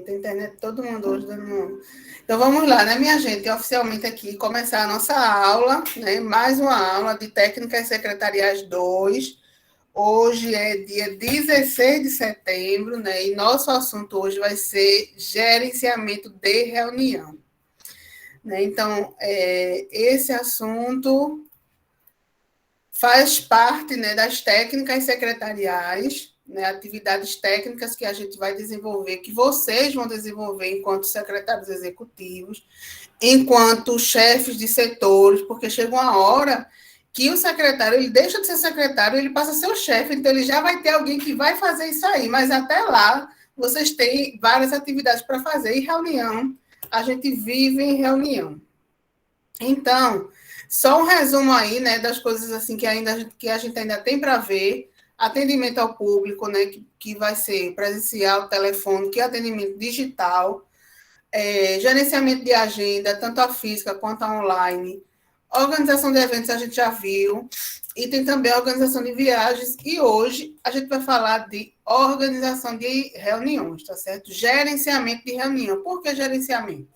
Eita, a internet, todo mundo hoje dando... Então, vamos lá, né, minha gente? Oficialmente aqui, começar a nossa aula, né? Mais uma aula de Técnicas Secretariais 2. Hoje é dia 16 de setembro, né? E nosso assunto hoje vai ser gerenciamento de reunião. Né? Então, esse assunto faz parte, né, das técnicas secretariais, né, atividades técnicas que a gente vai desenvolver, que vocês vão desenvolver enquanto secretários executivos, enquanto chefes de setores, porque chega uma hora que o secretário, ele deixa de ser secretário, ele passa a ser o chefe, então ele já vai ter alguém que vai fazer isso aí, mas até lá vocês têm várias atividades para fazer, e reunião, a gente vive em reunião. Então, só um resumo aí, né, das coisas assim que a gente ainda tem para ver: atendimento ao público, né, que vai ser presencial, telefônico, e atendimento digital, gerenciamento de agenda, tanto a física quanto a online, organização de eventos a gente já viu, e tem também a organização de viagens, e hoje a gente vai falar de organização de reuniões, tá certo? Gerenciamento de reunião. Por que gerenciamento?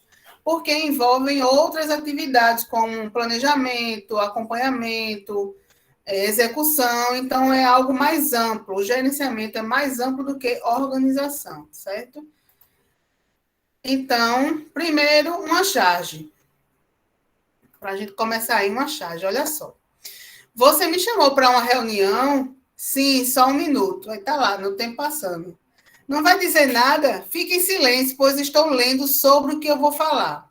Porque envolvem outras atividades, como planejamento, acompanhamento, execução, então é algo mais amplo, o gerenciamento é mais amplo do que organização, certo? Então, primeiro, uma charge. Para a gente começar aí, uma charge, olha só. Você me chamou para uma reunião? Sim, só um minuto. Vai estar lá, no tempo passando. Não vai dizer nada? Fique em silêncio, pois estou lendo sobre o que eu vou falar.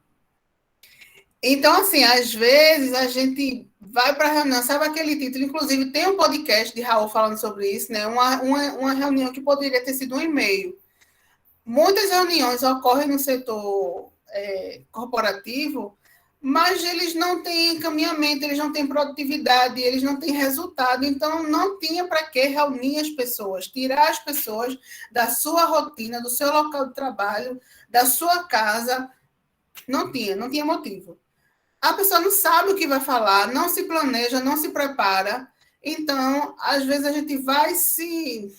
Então, assim, às vezes a gente vai para a reunião, sabe aquele título? Inclusive, tem um podcast de Raul falando sobre isso, né? Uma reunião que poderia ter sido um e-mail. Muitas reuniões ocorrem no setor corporativo, mas eles não têm encaminhamento, eles não têm produtividade, eles não têm resultado. Então, não tinha para que reunir as pessoas, tirar as pessoas da sua rotina, do seu local de trabalho, da sua casa. Não tinha motivo. A pessoa não sabe o que vai falar, não se planeja, não se prepara. Então, às vezes, a gente vai se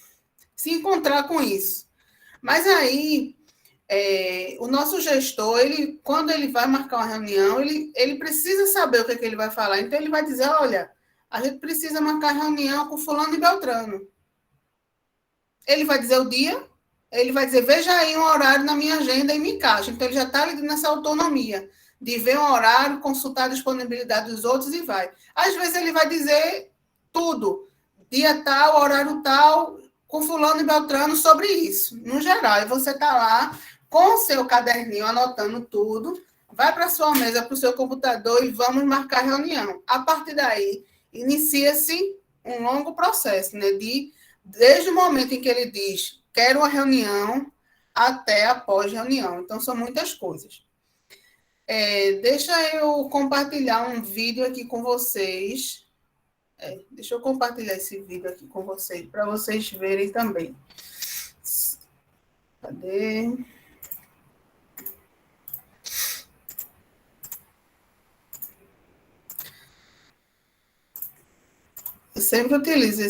encontrar com isso. Mas aí, o nosso gestor, quando ele vai marcar uma reunião, ele precisa saber o que ele vai falar. Então, ele vai dizer: olha, a gente precisa marcar reunião com fulano e Beltrano. Ele vai dizer o dia, ele vai dizer: veja aí um horário na minha agenda e me encaixa. Então, ele já está nessa autonomia de ver um horário, consultar a disponibilidade dos outros e vai. Às vezes, ele vai dizer tudo, dia tal, horário tal, com fulano e Beltrano sobre isso, no geral. E você está lá com o seu caderninho, anotando tudo, vai para a sua mesa, para o seu computador e vamos marcar reunião. A partir daí, inicia-se um longo processo, né? Desde o momento em que ele diz, quero uma reunião, até após reunião. Então, são muitas coisas. Deixa eu compartilhar um vídeo aqui com vocês. Deixa eu compartilhar esse vídeo aqui com vocês, para vocês verem também. Cadê? Eu sempre utilizo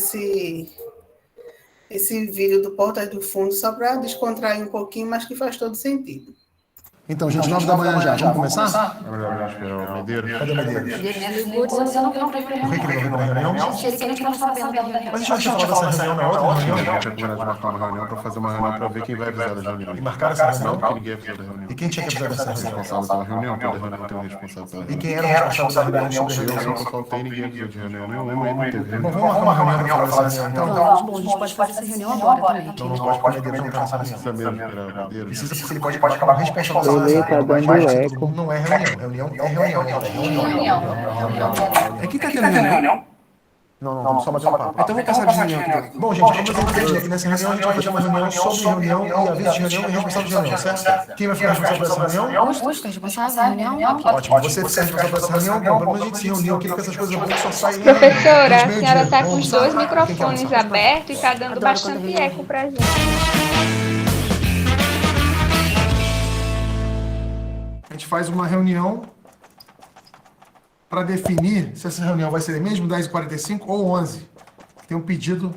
esse vídeo do Portas do Fundo só para descontrair um pouquinho, mas que faz todo sentido. Então, gente, 9 da manhã já. Vamos começar? É melhor a gente esperar o Medeiros. Cadê o Medeiros? Você não viu para ir para Por que ele não veio para a reunião? Se ele quer que não sabendo da reunião. Mas a gente vai falar dessa reunião na outra A reunião. gente tinha combinado de marcar uma reunião para fazer uma reunião para ver quem vai avisar da reunião. E marcaram essa reunião? Não, porque ninguém avisou da reunião. E quem tinha que avisar dessa reunião? Responsável pela reunião, toda reunião tem um responsável pela E reunião. quem era o responsável da reunião sobre a Eu reunião? só faltei, ninguém avisou de reunião nenhuma e não teve. Bom, vamos marcar uma reunião para falar dessa reunião, então? Bom, a gente pode fazer essa reunião agora também. Então não pode porque o Medeiros não está nessa reunião. Precisa mesmo esperar o Medeiros. Precisa porque ele pode acabar responsabilizando essa reunião. Mas título não é reunião. Reunião é reunião. É que tá tendo reunião? Não, só bater um papo. Então vamos passar de reunião aqui. Bom, gente, vamos entender aqui nessa reunião a gente vai fazer uma reunião sobre reunião e aviso de reunião e responsável de reunião, certo? Quem vai ficar responsável por essa reunião? Os responsáveis da reunião aqui. Ótimo, você fica responsável por essa reunião, bom, pelo menos a gente se reuniu aqui porque essas coisas boas só saem. Professora, a senhora está com os dois microfones abertos e está dando bastante eco para a gente. A gente faz uma reunião para definir se essa reunião vai ser mesmo 10h45 ou 11. Tem um pedido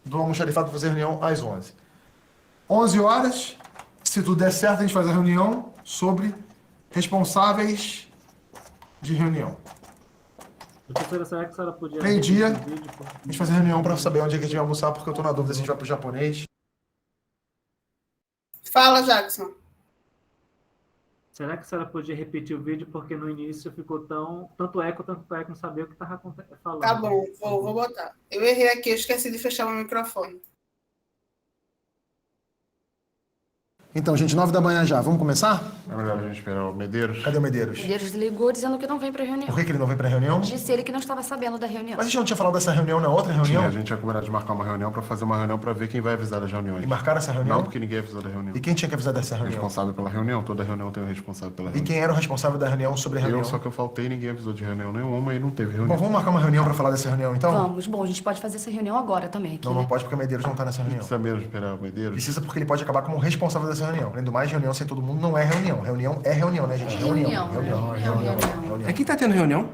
do almoxarifado para fazer reunião às 11. 11 horas, Se tudo der certo, a gente faz a reunião sobre responsáveis de reunião. Professora, será que a senhora podia... Meio-dia, repetir o vídeo? a gente faz a reunião para saber onde é que a gente vai almoçar, porque eu tô na dúvida se a gente vai pro japonês. Fala, Jackson. Será que a senhora podia repetir o vídeo, porque no início ficou tanto eco, não sabia o que estava falando. Tá bom, vou botar. Eu errei aqui, eu esqueci de fechar meu microfone. Então, gente, 9 da manhã já. Vamos começar? É melhor a gente esperar o Medeiros. Cadê o Medeiros? Medeiros ligou dizendo que não vem pra reunião. Por que ele não vem pra reunião? Disse ele que não estava sabendo da reunião. Mas a gente não tinha falado dessa reunião na outra Sim, reunião? a gente tinha combinado de marcar uma reunião para fazer uma reunião para ver quem vai avisar das reuniões. E marcaram essa reunião? Não, porque ninguém avisou da reunião. E quem tinha que avisar dessa reunião? Responsável pela reunião, toda reunião tem um responsável pela E reunião. quem era o responsável da reunião sobre a reunião? Eu, só que eu faltei, ninguém avisou de reunião nenhuma e não teve reunião. Bom, vamos marcar uma reunião pra falar dessa reunião, então? Vamos. Bom, a gente pode fazer essa reunião agora também. Aqui, Não, não né? pode porque o Medeiros não tá nessa reunião. Precisa mesmo esperar o Medeiros? Precisa porque ele pode acabar como responsável dessa reunião. Além do mais, reunião sem todo mundo não é reunião. Reunião é reunião, né, gente? Reunião. Aqui tá tendo reunião?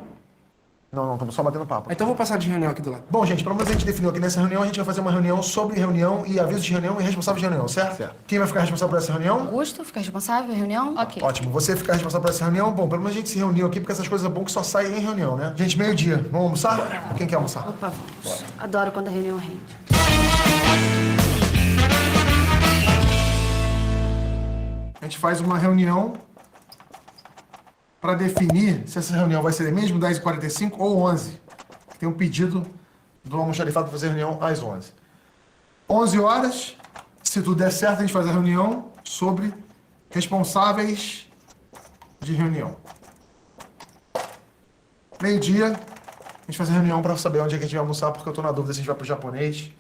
Não, estamos só batendo papo. Então eu vou passar de reunião aqui do lado. Bom, gente, pelo menos a gente definiu que nessa reunião a gente vai fazer uma reunião sobre reunião e aviso de reunião e responsável de reunião, certo? Certo. Quem vai ficar responsável por essa reunião? Augusto, fica responsável, reunião? Ok. Ótimo. Você ficar responsável por essa reunião? Bom, pelo menos a gente se reuniu aqui porque essas coisas é bom que só saem em reunião, né? Gente, meio-dia. Vamos almoçar? Quem quer almoçar? Opa, vamos. Adoro quando a reunião rende. A gente faz uma reunião para definir se essa reunião vai ser mesmo 10h45 ou 11. Tem um pedido do almoxarifado para fazer reunião às 11. 11 horas, se tudo der certo, a gente faz a reunião sobre responsáveis de reunião. Meio-dia, a gente faz a reunião para saber onde é que a gente vai almoçar, porque eu tô na dúvida se a gente vai pro japonês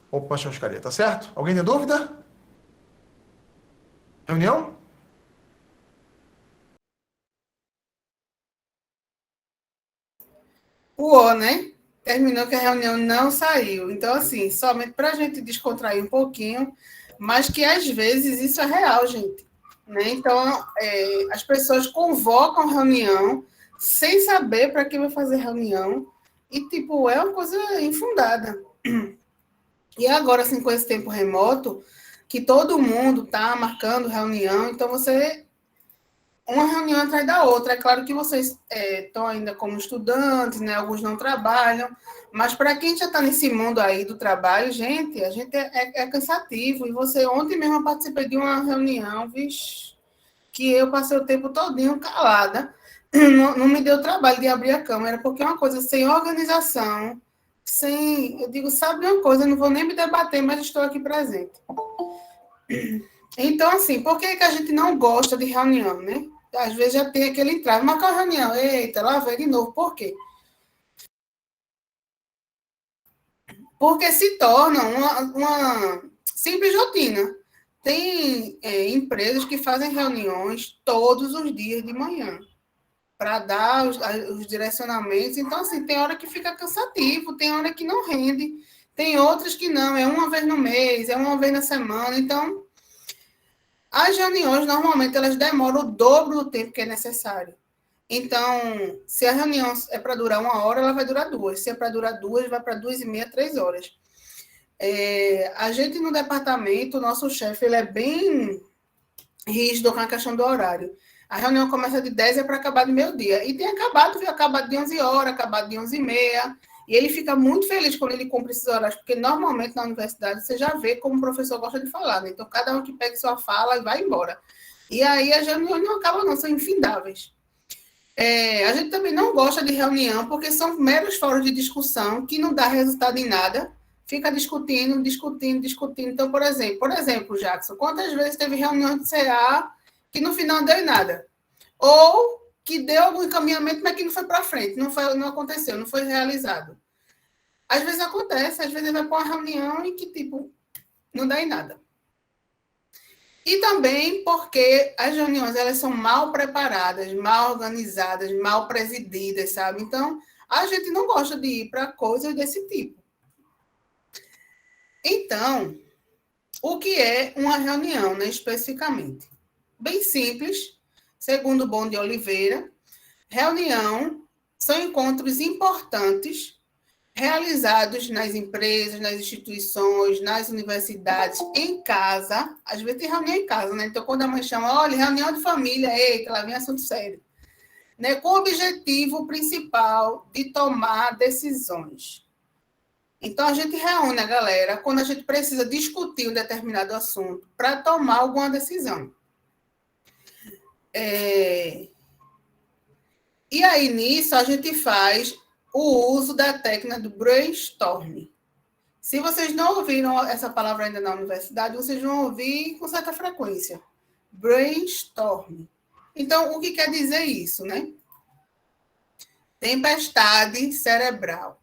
ou pra churrascaria, tá certo? Alguém tem dúvida? Reunião? Né? Terminou que a reunião não saiu. Então, assim, somente para a gente descontrair um pouquinho, mas que às vezes isso é real, gente. Né? Então, as pessoas convocam reunião sem saber para que vai fazer reunião e, tipo, é uma coisa infundada. E agora, assim, com esse tempo remoto, que todo mundo está marcando reunião, então uma reunião atrás da outra. É claro que vocês estão ainda como estudantes, né? Alguns não trabalham, mas para quem já está nesse mundo aí do trabalho, gente, a gente é cansativo. E ontem mesmo eu participei de uma reunião, vixe, que eu passei o tempo todinho calada. Não me deu trabalho de abrir a câmera, porque é uma coisa sem organização, eu digo, sabe uma coisa, eu não vou nem me debater, mas estou aqui presente. Então, assim, por que a gente não gosta de reunião, né? Às vezes já tem aquele entrave, marcar uma reunião, eita, lá vem de novo. Por quê? Porque se torna uma simples rotina. Tem empresas que fazem reuniões todos os dias de manhã para dar os direcionamentos. Então, assim, tem hora que fica cansativo, tem hora que não rende, tem outras que não, é uma vez no mês, é uma vez na semana. Então, as reuniões, normalmente, elas demoram o dobro do tempo que é necessário. Então, se a reunião é para durar 1 hora, ela vai durar 2. Se é para durar 2, vai para 2h30, 3 horas. A gente, no departamento, o nosso chefe, ele é bem rígido com a questão do horário. A reunião começa de 10 para acabar de meio-dia. E tem acabado de 11 horas, acabado de 11h30. E ele fica muito feliz quando ele cumpre esses horários, porque normalmente na universidade você já vê como o professor gosta de falar, né? Então, cada um que pega sua fala e vai embora. E aí as reuniões não acabam, não, são infindáveis. A gente também não gosta de reunião, porque são meros fóruns de discussão que não dá resultado em nada. Fica discutindo. Então, por exemplo, Jackson, quantas vezes teve reunião de CA que no final não deu em nada? Ou que deu algum encaminhamento, mas que não foi para frente, não aconteceu, não foi realizado. Às vezes acontece, às vezes vai para uma reunião e que, tipo, não dá em nada. E também porque as reuniões, elas são mal preparadas, mal organizadas, mal presididas, sabe? Então, a gente não gosta de ir para coisas desse tipo. Então, o que é uma reunião, né, especificamente? Bem simples. Segundo o Bon de Oliveira, reunião são encontros importantes realizados nas empresas, nas instituições, nas universidades, em casa. Às vezes tem reunião em casa, né? Então, quando a mãe chama, olha, reunião de família, eita, lá vem assunto sério. Né? Com o objetivo principal de tomar decisões. Então, a gente reúne a galera quando a gente precisa discutir um determinado assunto para tomar alguma decisão. E aí, nisso, a gente faz o uso da técnica do brainstorming. Se vocês não ouviram essa palavra ainda na universidade, vocês vão ouvir com certa frequência. Brainstorming. Então, o que quer dizer isso, né? Tempestade cerebral.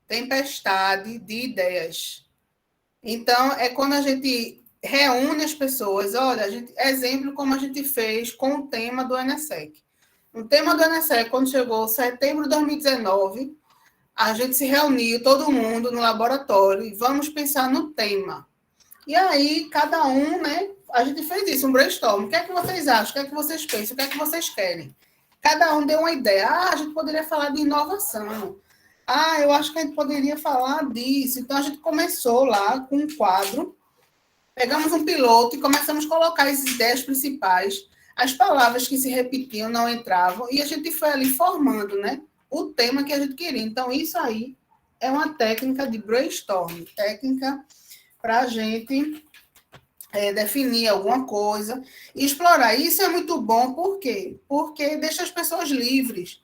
Tempestade de ideias. Então, é quando a gente reúne as pessoas. Olha, exemplo como a gente fez com o tema do ENESEC. O tema do ENESEC, quando chegou setembro de 2019, a gente se reuniu, todo mundo, no laboratório, e vamos pensar no tema. E aí, cada um, né? A gente fez isso, um brainstorm. O que é que vocês acham? O que é que vocês pensam? O que é que vocês querem? Cada um deu uma ideia. A gente poderia falar de inovação. Eu acho que a gente poderia falar disso. Então, a gente começou lá com um quadro, pegamos um piloto e começamos a colocar as ideias principais. As palavras que se repetiam não entravam, e a gente foi ali formando, né, o tema que a gente queria. Então, isso aí é uma técnica de brainstorming, técnica para a gente definir alguma coisa e explorar. Isso é muito bom, por quê? Porque deixa as pessoas livres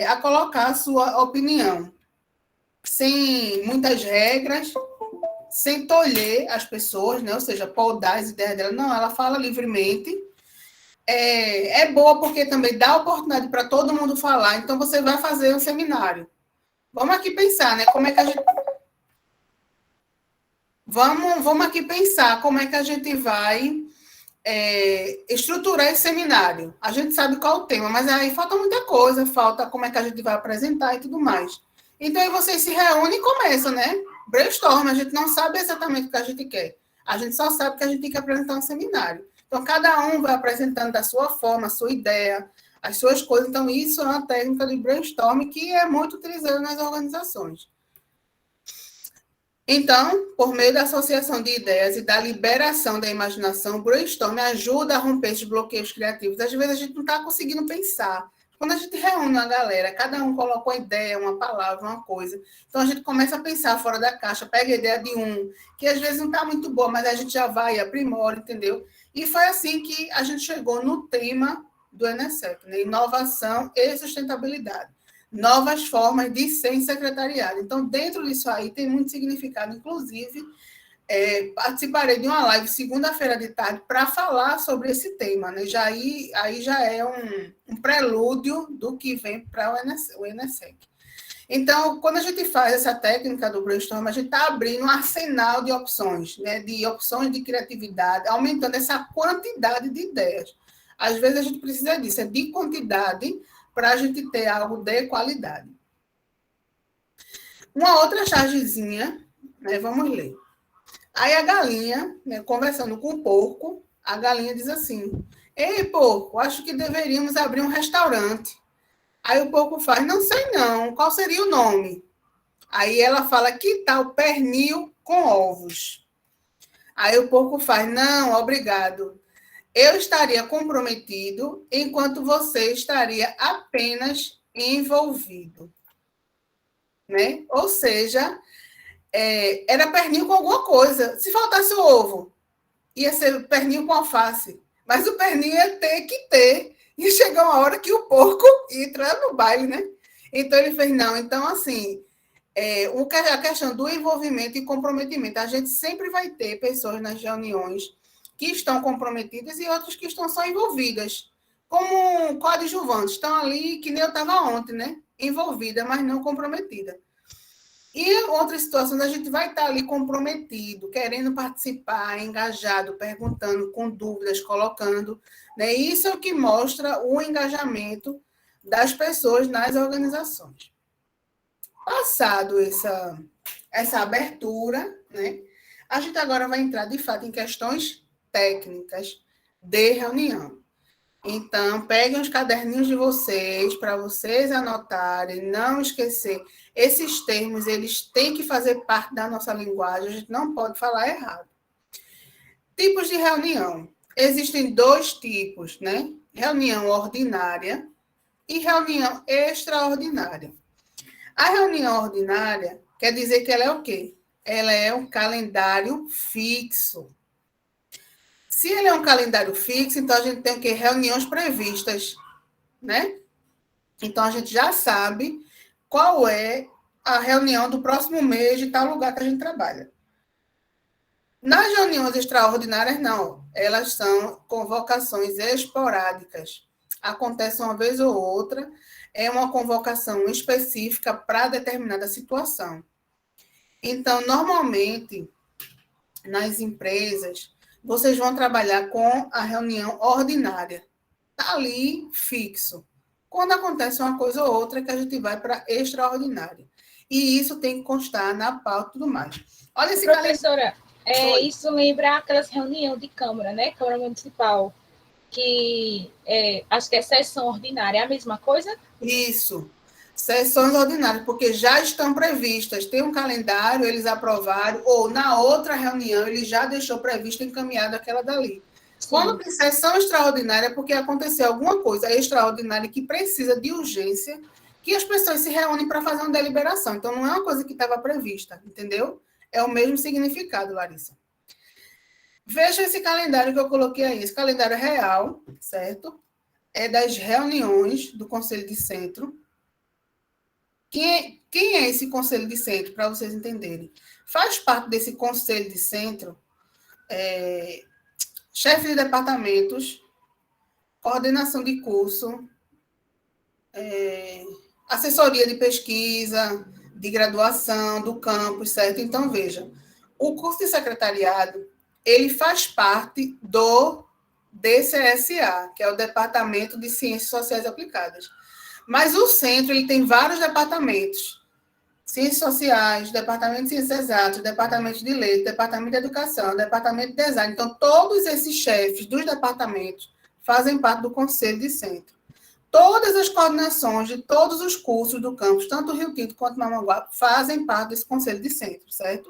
a colocar a sua opinião, sem muitas regras, sem tolher as pessoas, né? Ou seja, podar as ideias dela. Não, ela fala livremente. É boa porque também dá oportunidade para todo mundo falar. Então, você vai fazer um seminário. Vamos aqui pensar, né? Como é que a gente... Vamos aqui pensar como é que a gente vai estruturar esse seminário. A gente sabe qual é o tema, mas aí falta muita coisa, falta como é que a gente vai apresentar e tudo mais. Então, aí vocês se reúnem e começam, né? Brainstorm, a gente não sabe exatamente o que a gente quer. A gente só sabe que a gente tem que apresentar um seminário. Então, cada um vai apresentando da sua forma, a sua ideia, as suas coisas. Então, isso é uma técnica de brainstorming que é muito utilizada nas organizações. Então, por meio da associação de ideias e da liberação da imaginação, o brainstorming ajuda a romper esses bloqueios criativos. Às vezes, a gente não está conseguindo pensar. Quando a gente reúne uma galera, cada um coloca uma ideia, uma palavra, uma coisa. Então, a gente começa a pensar fora da caixa, pega a ideia de um, que às vezes não está muito boa, mas a gente já vai e aprimora, entendeu? E foi assim que a gente chegou no tema do ENESEC, né? Inovação e sustentabilidade. Novas formas de ser em secretariado. Então, dentro disso aí, tem muito significado. Inclusive, participarei de uma live segunda-feira de tarde para falar sobre esse tema, né? Aí já é um prelúdio do que vem para o ENESEC. Então, quando a gente faz essa técnica do brainstorm, a gente está abrindo um arsenal de opções, né? De opções de criatividade, aumentando essa quantidade de ideias. Às vezes, a gente precisa disso, de quantidade, para a gente ter algo de qualidade. Uma outra chargezinha, né? Vamos ler. Aí a galinha, né, conversando com o porco, a galinha diz assim: ei, porco, acho que deveríamos abrir um restaurante. Aí o porco faz: não sei não, qual seria o nome? Aí ela fala: que tal pernil com ovos? Aí o porco faz: não, obrigado. Eu estaria comprometido enquanto você estaria apenas envolvido. Né? Ou seja, era pernil com alguma coisa. Se faltasse o ovo, ia ser pernil com alface. Mas o pernil ia ter que ter. E chegou uma hora que o porco ia entrar no baile, né? Então, ele fez, não. Então, assim, a questão do envolvimento e comprometimento. A gente sempre vai ter pessoas nas reuniões que estão comprometidas e outras que estão só envolvidas. Como coadjuvantes. Estão ali, que nem eu estava ontem, né? Envolvida, mas não comprometida. E em outras situações, a gente vai estar ali comprometido, querendo participar, engajado, perguntando, com dúvidas, colocando. Né? Isso é o que mostra o engajamento das pessoas nas organizações. Passado essa abertura, né? A gente agora vai entrar, de fato, em questões técnicas de reunião. Então, peguem os caderninhos de vocês, para vocês anotarem, não esquecer. Esses termos, eles têm que fazer parte da nossa linguagem, a gente não pode falar errado. Tipos de reunião. Existem 2 tipos, né? Reunião ordinária e reunião extraordinária. A reunião ordinária quer dizer que ela é o quê? Ela é um calendário fixo. Se ele é um calendário fixo, então a gente tem o quê? Reuniões previstas, né? Então a gente já sabe qual é a reunião do próximo mês de tal lugar que a gente trabalha. Nas reuniões extraordinárias, não. Elas são convocações esporádicas. Acontece uma vez ou outra, é uma convocação específica para determinada situação. Então, normalmente, nas empresas, vocês vão trabalhar com a reunião ordinária. Está ali fixo. Quando acontece uma coisa ou outra, que a gente vai para extraordinária. E isso tem que constar na pauta e tudo mais. Olha esse Professora, isso lembra aquelas reuniões de Câmara, né? Câmara Municipal, que acho que é sessão ordinária, é a mesma coisa? Isso. Sessões ordinárias, porque já estão previstas. Tem um calendário, eles aprovaram, ou na outra reunião ele já deixou previsto, encaminhado aquela dali. Sim. Quando tem sessão extraordinária, é porque aconteceu alguma coisa extraordinária que precisa de urgência, que as pessoas se reúnem para fazer uma deliberação. Então, não é uma coisa que estava prevista, entendeu? É o mesmo significado, Larissa. Veja esse calendário que eu coloquei aí. Esse calendário é real, certo? É das reuniões do Conselho de Centro. Quem é esse Conselho de Centro, para vocês entenderem? Faz parte desse Conselho de Centro chefe de departamentos, coordenação de curso, assessoria de pesquisa, de graduação, do campus, certo? Então, veja, o curso de secretariado, ele faz parte do DCSA, que é o Departamento de Ciências Sociais Aplicadas. Mas o centro, ele tem vários departamentos. Ciências Sociais, Departamento de Ciências Exatas, Departamento de Leite, Departamento de Educação, Departamento de Design. Então, todos esses chefes dos departamentos fazem parte do Conselho de Centro. Todas as coordenações de todos os cursos do campus, tanto Rio Tinto quanto Mamanguape, fazem parte desse Conselho de Centro, certo?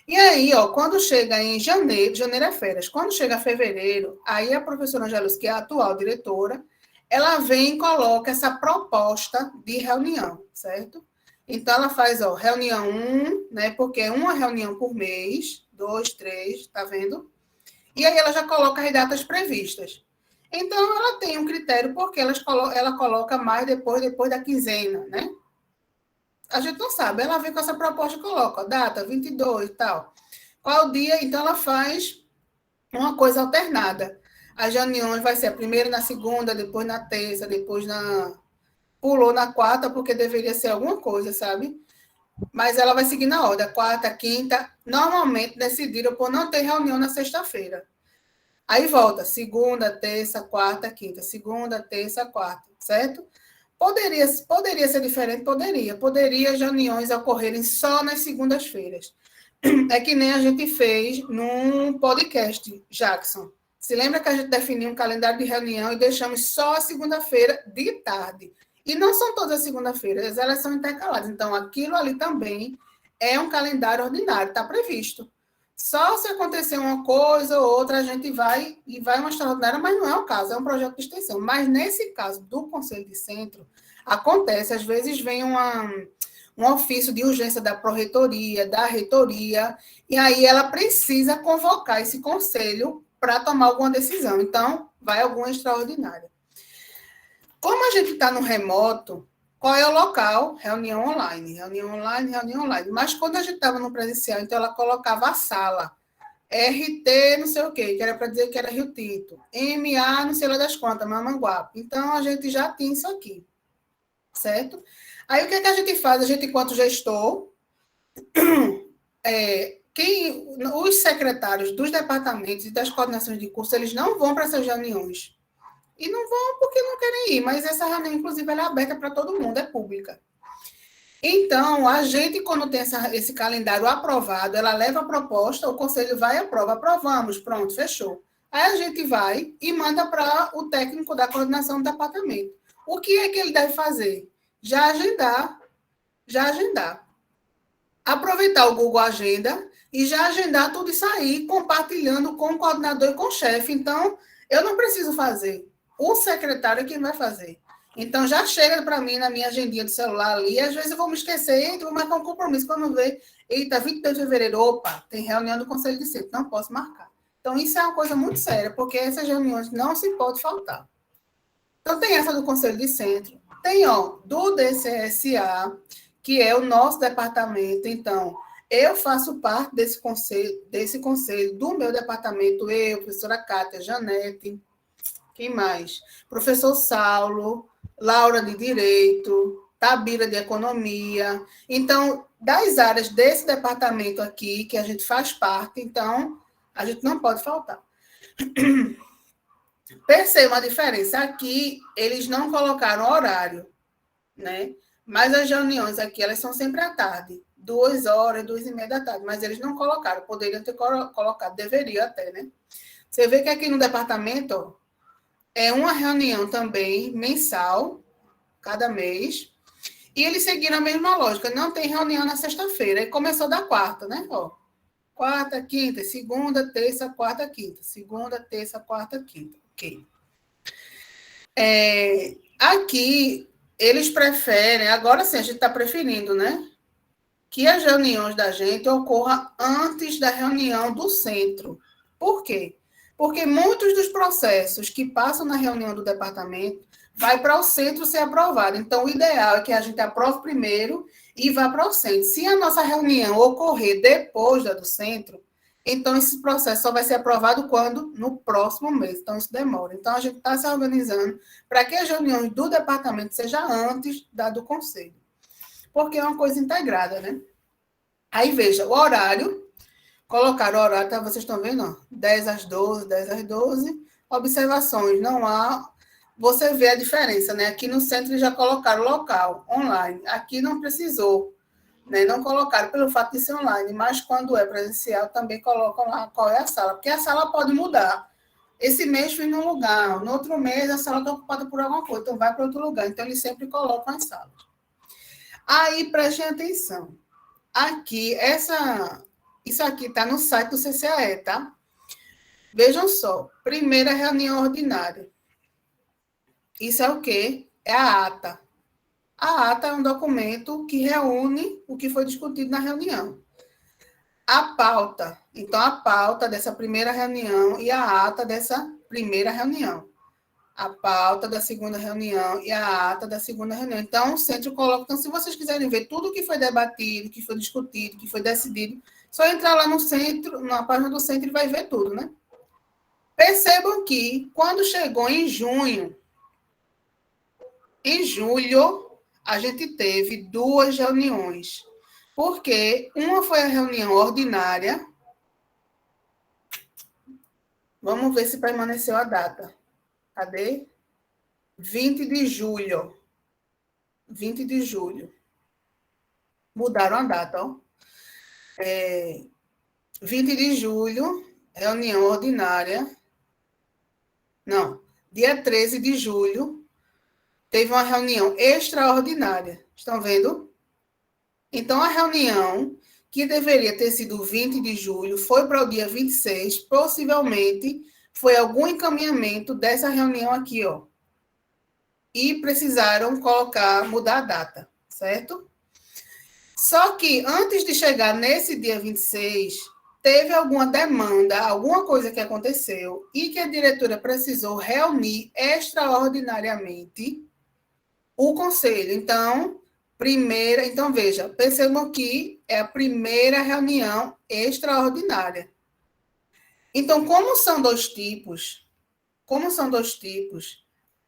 E aí, quando chega em janeiro é férias, quando chega fevereiro, aí a professora Angelus, que é a atual diretora, ela vem e coloca essa proposta de reunião, certo? Então, ela faz, reunião 1, né? Porque é uma reunião por mês, 2, 3, tá vendo? E aí ela já coloca as datas previstas. Então, ela tem um critério, porque ela coloca mais depois da quinzena, né? A gente não sabe, ela vem com essa proposta e coloca, data 22 e tal. Qual dia? Então, ela faz uma coisa alternada. As reuniões vai ser a primeira na segunda, depois na terça, depois pulou na quarta, porque deveria ser alguma coisa, sabe? Mas ela vai seguir na ordem, quarta, quinta, normalmente decidiram por não ter reunião na sexta-feira. Aí volta, segunda, terça, quarta, quinta, segunda, terça, quarta, certo? Poderia ser diferente? Poderia as reuniões ocorrerem só nas segundas-feiras. É que nem a gente fez num podcast, Jackson. Se lembra que a gente definiu um calendário de reunião e deixamos só a segunda-feira de tarde. E não são todas as segunda-feiras, elas são intercaladas. Então, aquilo ali também é um calendário ordinário, está previsto. Só se acontecer uma coisa ou outra, a gente vai uma extraordinária, mas não é o caso, é um projeto de extensão. Mas, nesse caso do Conselho de Centro, acontece, às vezes vem um ofício de urgência da pró-reitoria, da reitoria, e aí ela precisa convocar esse conselho para tomar alguma decisão. Então, vai alguma extraordinária. Como a gente está no remoto, qual é o local? Reunião online. Mas quando a gente estava no presencial, então ela colocava a sala. RT, não sei o quê, que era para dizer que era Rio Tinto. MA, não sei lá das quantas, Mamanguape. Então, a gente já tinha isso aqui. Certo? Aí, o que a gente faz? A gente, enquanto gestor, os secretários dos departamentos e das coordenações de curso, eles não vão para essas reuniões. E não vão porque não querem ir, mas essa reunião, inclusive, ela é aberta para todo mundo, é pública. Então, a gente, quando tem esse calendário aprovado, ela leva a proposta, o conselho vai e aprova. Aprovamos, pronto, fechou. Aí a gente vai e manda para o técnico da coordenação do departamento. O que é que ele deve fazer? Já agendar. Aproveitar o Google Agenda e já agendar tudo isso aí, compartilhando com o coordenador e com o chefe. Então, eu não preciso fazer. O secretário é quem vai fazer. Então, já chega para mim na minha agendinha do celular ali. Às vezes eu vou me esquecer, vou marcar um compromisso. Quando ver, eita, 22 de fevereiro, opa, tem reunião do Conselho de Centro, não posso marcar. Então, isso é uma coisa muito séria, porque essas reuniões não se pode faltar. Então, tem essa do Conselho de Centro. Tem, do DCSA, que é o nosso departamento. Então, eu faço parte desse conselho do meu departamento, eu, professora Cátia, Janete, quem mais? Professor Saulo, Laura de Direito, Tabira de Economia. Então, das áreas desse departamento aqui, que a gente faz parte, então, a gente não pode faltar. Perceba a diferença. Aqui, eles não colocaram horário, né? Mas as reuniões aqui, elas são sempre à tarde. 2 horas, 2h30 da tarde. Mas eles não colocaram. Poderiam ter colocado, deveria até, né? Você vê que aqui no departamento, é uma reunião também mensal, cada mês. E eles seguiram a mesma lógica. Não tem reunião na sexta-feira. Aí começou da quarta, né? Quarta, quinta, segunda, terça, quarta, quinta. Segunda, terça, quarta, quinta. Ok. Aqui, eles preferem, agora sim, a gente está preferindo, né? Que as reuniões da gente ocorram antes da reunião do centro. Por quê? Porque muitos dos processos que passam na reunião do departamento vai para o centro ser aprovado. Então, o ideal é que a gente aprove primeiro e vá para o centro. Se a nossa reunião ocorrer depois da do centro, então esse processo só vai ser aprovado quando? No próximo mês. Então, isso demora. Então, a gente está se organizando para que as reuniões do departamento sejam antes da do conselho. Porque é uma coisa integrada, né? Aí, veja, o horário. Colocaram o horário, tá? Vocês estão vendo? 10 às 12, 10 às 12. Observações, não há... Você vê a diferença, né? Aqui no centro já colocaram local, online. Aqui não precisou, né? Não colocaram pelo fato de ser online, mas quando é presencial também colocam lá qual é a sala, porque a sala pode mudar. Esse mês fui num lugar, no outro mês a sala está ocupada por alguma coisa, então vai para outro lugar. Então, eles sempre colocam as salas. Aí, prestem atenção. Aqui, isso aqui está no site do CCAE, tá? Vejam só. Primeira reunião ordinária. Isso é o quê? É a ata. A ata é um documento que reúne o que foi discutido na reunião. A pauta. Então, a pauta dessa primeira reunião e a ata dessa primeira reunião. A pauta da segunda reunião e a ata da segunda reunião. Então, o centro coloca... Então, se vocês quiserem ver tudo que foi debatido, que foi discutido, que foi decidido, só entrar lá no centro, na página do centro e vai ver tudo, né? Percebam que, quando chegou em julho, a gente teve 2 reuniões. Porque uma foi a reunião ordinária. Vamos ver se permaneceu a data. Cadê? 20 de julho. 20 de julho. Mudaram a data, ó. 20 de julho, reunião ordinária. Não, dia 13 de julho, teve uma reunião extraordinária. Estão vendo? Então, a reunião que deveria ter sido 20 de julho foi para o dia 26, possivelmente foi algum encaminhamento dessa reunião aqui, ó. E precisaram mudar a data, certo? Só que, antes de chegar nesse dia 26, teve alguma demanda, alguma coisa que aconteceu, e que a diretora precisou reunir extraordinariamente o conselho. Então, veja, percebam que é a primeira reunião extraordinária. Então, como são dois tipos,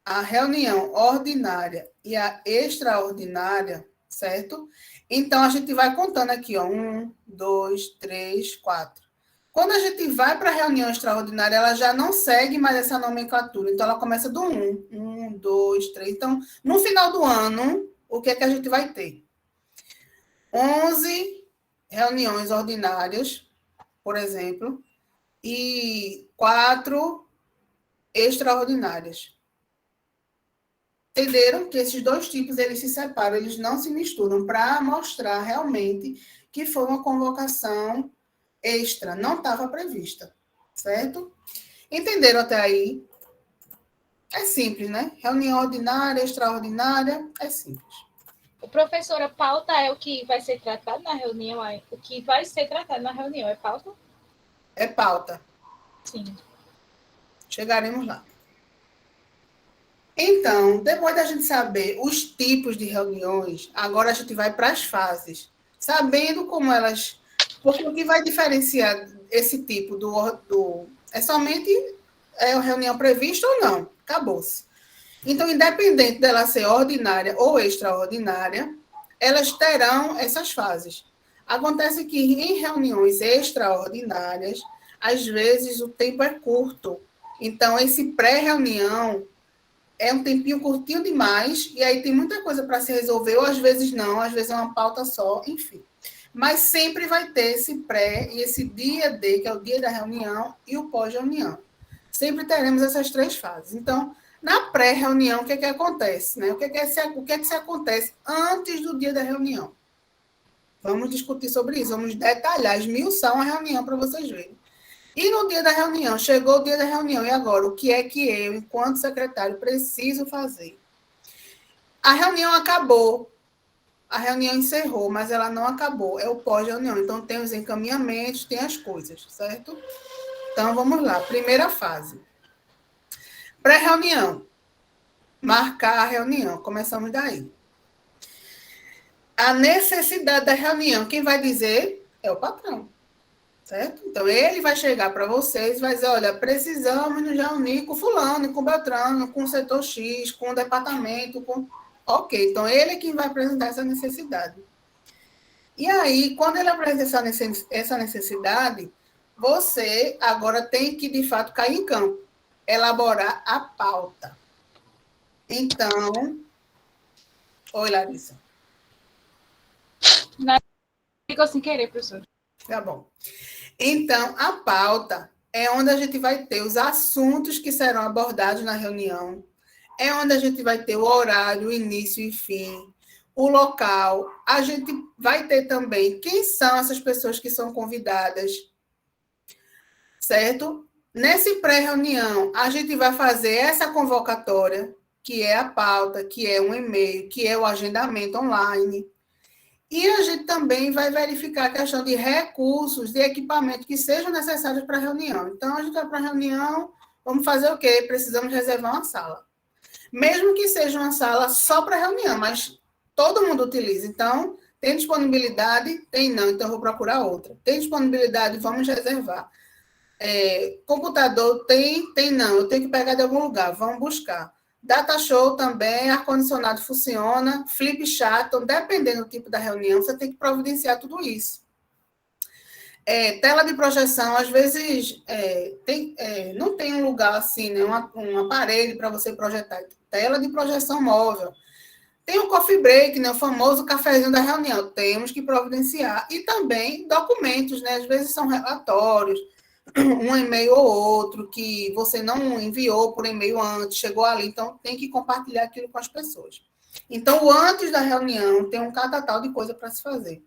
a reunião ordinária e a extraordinária, certo? Então, a gente vai contando aqui, ó, 1, 2, 3, 4. Quando a gente vai para a reunião extraordinária, ela já não segue mais essa nomenclatura. Então, ela começa do 1. 1, 2, 3. Então, no final do ano, o que é que a gente vai ter? 11 reuniões ordinárias, por exemplo. e 4 extraordinárias. Entenderam que esses dois tipos eles se separam, eles não se misturam, para mostrar realmente que foi uma convocação extra, não estava prevista, certo? Entenderam até aí? É simples, né? Reunião ordinária, extraordinária, é simples. O professor, a pauta é o que vai ser tratado na reunião? O que vai ser tratado na reunião é pauta? É pauta. Sim. Chegaremos lá. Então, depois da gente saber os tipos de reuniões, agora a gente vai para as fases. Sabendo como elas... Porque o que vai diferenciar esse tipo é somente a reunião prevista ou não. Acabou-se. Então, independente dela ser ordinária ou extraordinária, elas terão essas fases. Acontece que em reuniões extraordinárias, às vezes o tempo é curto. Então, esse pré-reunião é um tempinho curtinho demais, e aí tem muita coisa para se resolver, ou às vezes não, às vezes é uma pauta só, enfim. Mas sempre vai ter esse pré e esse dia D, que é o dia da reunião, e o pós-reunião. Sempre teremos essas 3 fases. Então, na pré-reunião, o que acontece? Né? O que se acontece antes do dia da reunião? Vamos discutir sobre isso, vamos detalhar, esmiuçar uma reunião para vocês verem. E no dia da reunião, chegou o dia da reunião, e agora, o que é que eu, enquanto secretário, preciso fazer? A reunião acabou, a reunião encerrou, mas ela não acabou, é o pós-reunião. Então, tem os encaminhamentos, tem as coisas, certo? Então, vamos lá, primeira fase. Pré-reunião. Marcar a reunião, começamos daí. A necessidade da reunião, quem vai dizer é o patrão, certo? Então, ele vai chegar para vocês e vai dizer, olha, precisamos nos reunir com fulano, com Beltrano, com o setor X, com o departamento, com... Ok, então ele é quem vai apresentar essa necessidade. E aí, quando ele apresenta essa necessidade, você agora tem que, de fato, cair em campo, elaborar a pauta. Então... Oi, Larissa. Ficou sem querer, professor. Tá bom. Então, a pauta é onde a gente vai ter os assuntos que serão abordados na reunião, é onde a gente vai ter o horário, início e fim, o local. A gente vai ter também quem são essas pessoas que são convidadas, certo? Nesse pré-reunião, a gente vai fazer essa convocatória, que é a pauta, que é um e-mail, que é o agendamento online. E a gente também vai verificar a questão de recursos, de equipamento que sejam necessários para a reunião. Então, a gente vai para a reunião, vamos fazer o quê? Precisamos reservar uma sala. Mesmo que seja uma sala só para reunião, mas todo mundo utiliza. Então, tem disponibilidade? Tem não, então eu vou procurar outra. Tem disponibilidade? Vamos reservar. Computador? Tem não, eu tenho que pegar de algum lugar, vamos buscar. Data show também, ar-condicionado funciona, flip chart, então, dependendo do tipo da reunião, você tem que providenciar tudo isso. Tela de projeção, às vezes, não tem um lugar assim, né, um aparelho para você projetar. Tela de projeção móvel. Tem o coffee break, né, o famoso cafezinho da reunião, temos que providenciar. E também documentos, né, às vezes são relatórios, um e-mail ou outro que você não enviou por e-mail antes, chegou ali, então tem que compartilhar aquilo com as pessoas. Então, o antes da reunião tem um catatal de coisa para se fazer.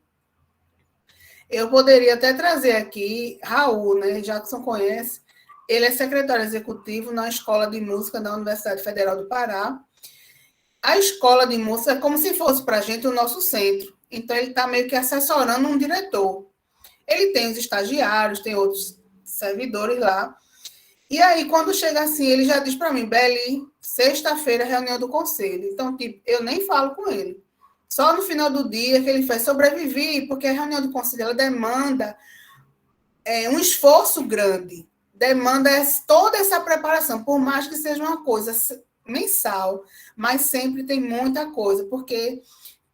Eu poderia até trazer aqui Raul, né? Jackson conhece, ele é secretário executivo na Escola de Música da Universidade Federal do Pará. A Escola de Música é como se fosse para a gente o nosso centro. Então, ele está meio que assessorando um diretor. Ele tem os estagiários, tem outros servidores lá. E aí, quando chega assim, ele já diz para mim, Beli, sexta-feira, reunião do conselho. Então, tipo, eu nem falo com ele. Só no final do dia que ele faz sobreviver, porque a reunião do conselho ela demanda um esforço grande, demanda toda essa preparação, por mais que seja uma coisa mensal, mas sempre tem muita coisa, porque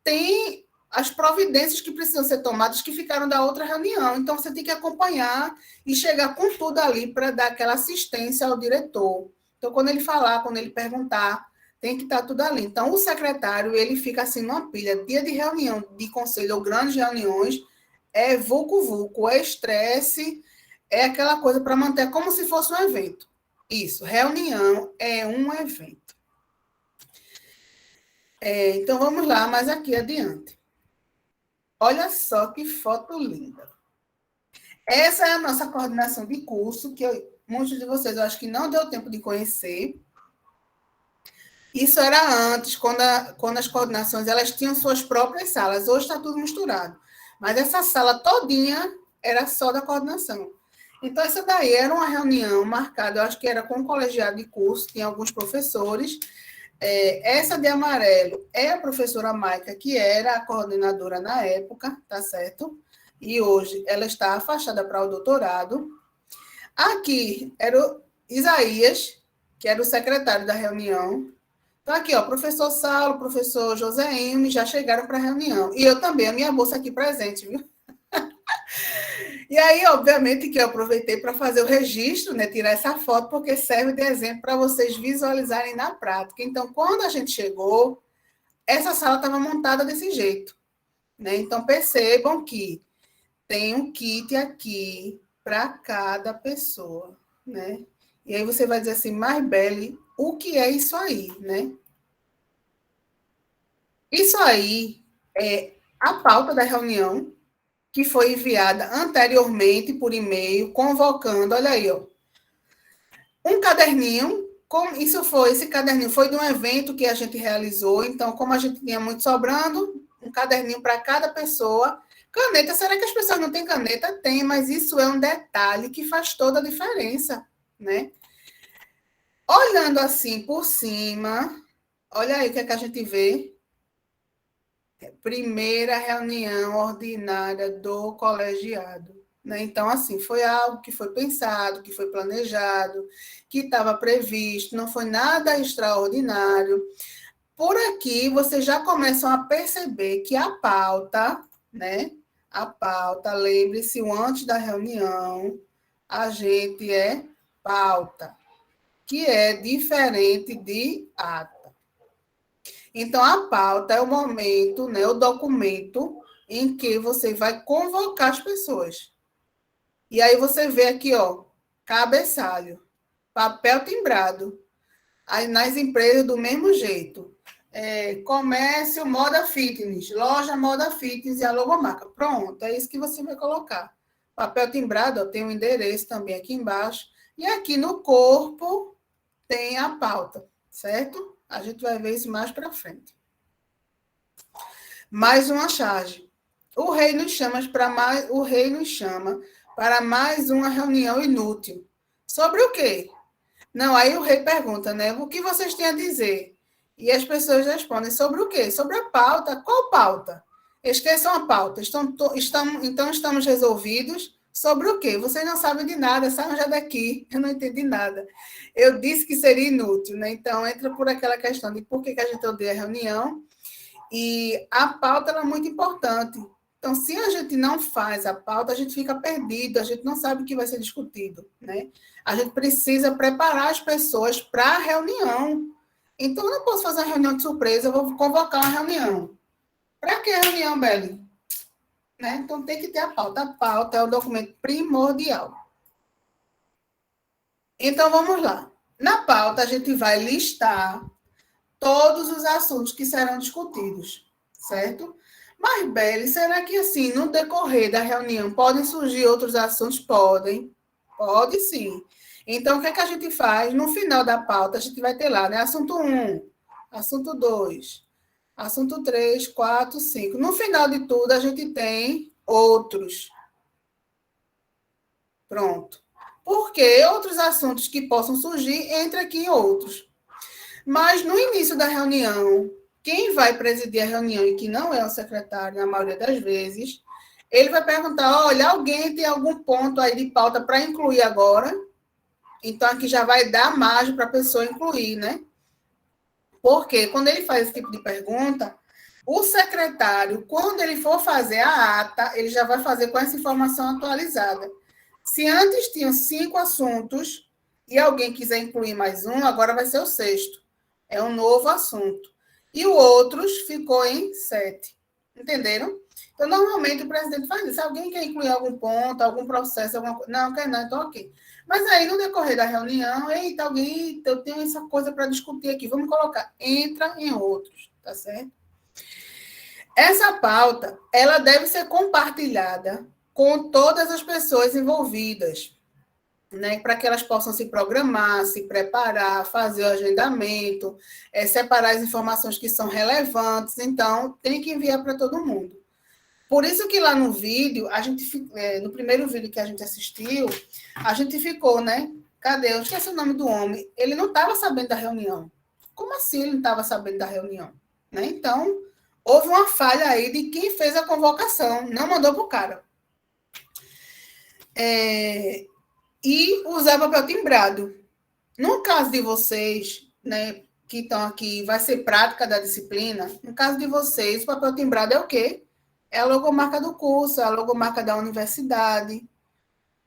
tem as providências que precisam ser tomadas que ficaram da outra reunião. Então, você tem que acompanhar e chegar com tudo ali para dar aquela assistência ao diretor. Então, quando ele falar, quando ele perguntar, tem que estar tudo ali. Então, o secretário, ele fica assim numa pilha. Dia de reunião de conselho ou grandes reuniões, é vulco-vulco, é estresse, é aquela coisa para manter como se fosse um evento. Isso, reunião é um evento. Então, vamos lá, mais aqui adiante. Olha só que foto linda. Essa é a nossa coordenação de curso, que muitos de vocês eu acho que não deu tempo de conhecer. Isso era antes, quando as coordenações elas tinham suas próprias salas. Hoje está tudo misturado. Mas essa sala todinha era só da coordenação. Então, essa daí era uma reunião marcada, eu acho que era com o colegiado de curso, tinha alguns professores. Essa de amarelo é a professora Maica, que era a coordenadora na época, tá certo? E hoje ela está afastada para o doutorado. Aqui era o Isaías, que era o secretário da reunião. Então, aqui, ó, professor Saulo, professor José Ime, já chegaram para a reunião. E eu também, a minha bolsa aqui presente, viu? E aí, obviamente, que eu aproveitei para fazer o registro, né, tirar essa foto, porque serve de exemplo para vocês visualizarem na prática. Então, quando a gente chegou, essa sala estava montada desse jeito, né? Então, percebam que tem um kit aqui para cada pessoa, né? E aí você vai dizer assim, Marbelle, o que é isso aí, né? Isso aí é a pauta da reunião, que foi enviada anteriormente por e-mail, convocando, olha aí, ó, um caderninho, esse caderninho foi de um evento que a gente realizou, então, como a gente tinha muito sobrando, um caderninho para cada pessoa. Caneta, será que as pessoas não têm caneta? Tem, mas isso é um detalhe que faz toda a diferença, né? Olhando assim por cima, olha aí o que é que a gente vê. Primeira reunião ordinária do colegiado, né? Então, assim, foi algo que foi pensado, que foi planejado, que estava previsto, não foi nada extraordinário. Por aqui, vocês já começam a perceber que a pauta, né? A pauta, lembre-se, o antes da reunião, a gente é pauta, que é diferente de ata. Então, a pauta é o momento, né, o documento em que você vai convocar as pessoas. E aí você vê aqui, ó, cabeçalho, papel timbrado. Aí nas empresas do mesmo jeito. Comércio, moda fitness, loja, moda fitness e a logomarca. Pronto, é isso que você vai colocar. Papel timbrado, ó, tem um endereço também aqui embaixo. E aqui no corpo tem a pauta, certo? A gente vai ver isso mais para frente. Mais uma charge. O rei nos chama para mais uma reunião inútil. Sobre o quê? Não, aí o rei pergunta, né? O que vocês têm a dizer? E as pessoas respondem sobre o quê? Sobre a pauta. Qual pauta? Esqueçam a pauta. Então estamos resolvidos. Sobre o quê? Vocês não sabem de nada, saiam já daqui. Eu não entendi nada. Eu disse que seria inútil, né? Então, entra por aquela questão de por que a gente odeia a reunião. E a pauta é muito importante. Então, se a gente não faz a pauta, a gente fica perdido, a gente não sabe o que vai ser discutido, né? A gente precisa preparar as pessoas para a reunião. Então, eu não posso fazer uma reunião de surpresa, eu vou convocar uma reunião. Para que reunião, Beli? Né? Então, tem que ter a pauta. A pauta é o documento primordial. Então, vamos lá. Na pauta, a gente vai listar todos os assuntos que serão discutidos, certo? Mas, Beli, será que, assim, no decorrer da reunião, podem surgir outros assuntos? Podem. Pode, sim. Então, o que é que a gente faz? No final da pauta, a gente vai ter lá, né? Assunto 1, assunto 2, assunto 3, 4, 5. No final de tudo, a gente tem outros. Pronto. Porque outros assuntos que possam surgir, entra aqui em outros. Mas, no início da reunião, quem vai presidir a reunião e que não é o secretário, na maioria das vezes, ele vai perguntar, olha, alguém tem algum ponto aí de pauta para incluir agora? Então, aqui já vai dar margem para a pessoa incluir, né? Porque quando ele faz esse tipo de pergunta, o secretário, quando ele for fazer a ata, ele já vai fazer com essa informação atualizada. Se antes tinham 5 assuntos e alguém quiser incluir mais um, agora vai ser o 6º. É um novo assunto. E o outros ficou em 7. Entenderam? Então, normalmente, o presidente faz isso. Alguém quer incluir algum ponto, algum processo, alguma coisa. Não, quer não, então ok. Mas aí, no decorrer da reunião, eita, alguém, eu tenho essa coisa para discutir aqui, vamos colocar. Entra em outros, tá certo? Essa pauta, ela deve ser compartilhada com todas as pessoas envolvidas, né, para que elas possam se programar, se preparar, fazer o agendamento, separar as informações que são relevantes. Então, tem que enviar para todo mundo. Por isso que lá no vídeo, no primeiro vídeo que a gente assistiu, a gente ficou, né? Cadê? Eu esqueci o nome do homem. Ele não estava sabendo da reunião. Como assim ele não estava sabendo da reunião? Né? Então, houve uma falha aí de quem fez a convocação, não mandou para o cara. E usar papel timbrado. No caso de vocês, né, que estão aqui, vai ser prática da disciplina, no caso de vocês, o papel timbrado é o quê? É a logomarca do curso, é a logomarca da universidade.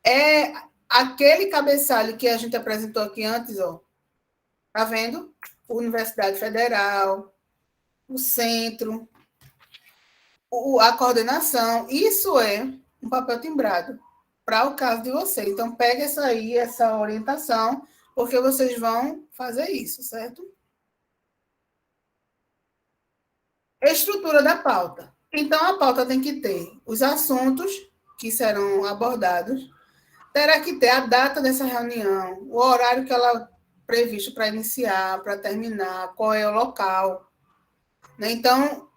É aquele cabeçalho que a gente apresentou aqui antes, ó. Tá vendo? Universidade Federal, o centro, a coordenação. Isso é um papel timbrado para o caso de vocês. Então, pega essa orientação, porque vocês vão fazer isso, certo? Estrutura da pauta. Então, a pauta tem que ter os assuntos que serão abordados, terá que ter a data dessa reunião, o horário que ela previsto para iniciar, para terminar, qual é o local. Né? Então,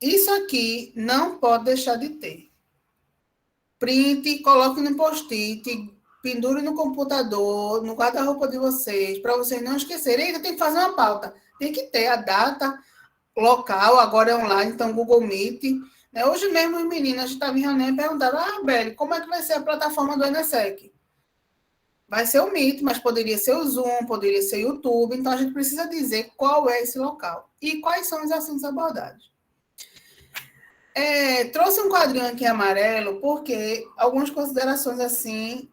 isso aqui não pode deixar de ter. Print, coloque no post-it, pendure no computador, no guarda-roupa de vocês, para vocês não esquecerem. Ainda tem que fazer uma pauta. Tem que ter a data, local, agora é online, então Google Meet. Né? Hoje mesmo, os meninos, a gente estava em reunião e perguntaram, Beli, como é que vai ser a plataforma do ENESEC? Vai ser o Meet, mas poderia ser o Zoom, poderia ser o YouTube, então a gente precisa dizer qual é esse local e quais são os assuntos abordados. Trouxe um quadrinho aqui amarelo, porque algumas considerações assim,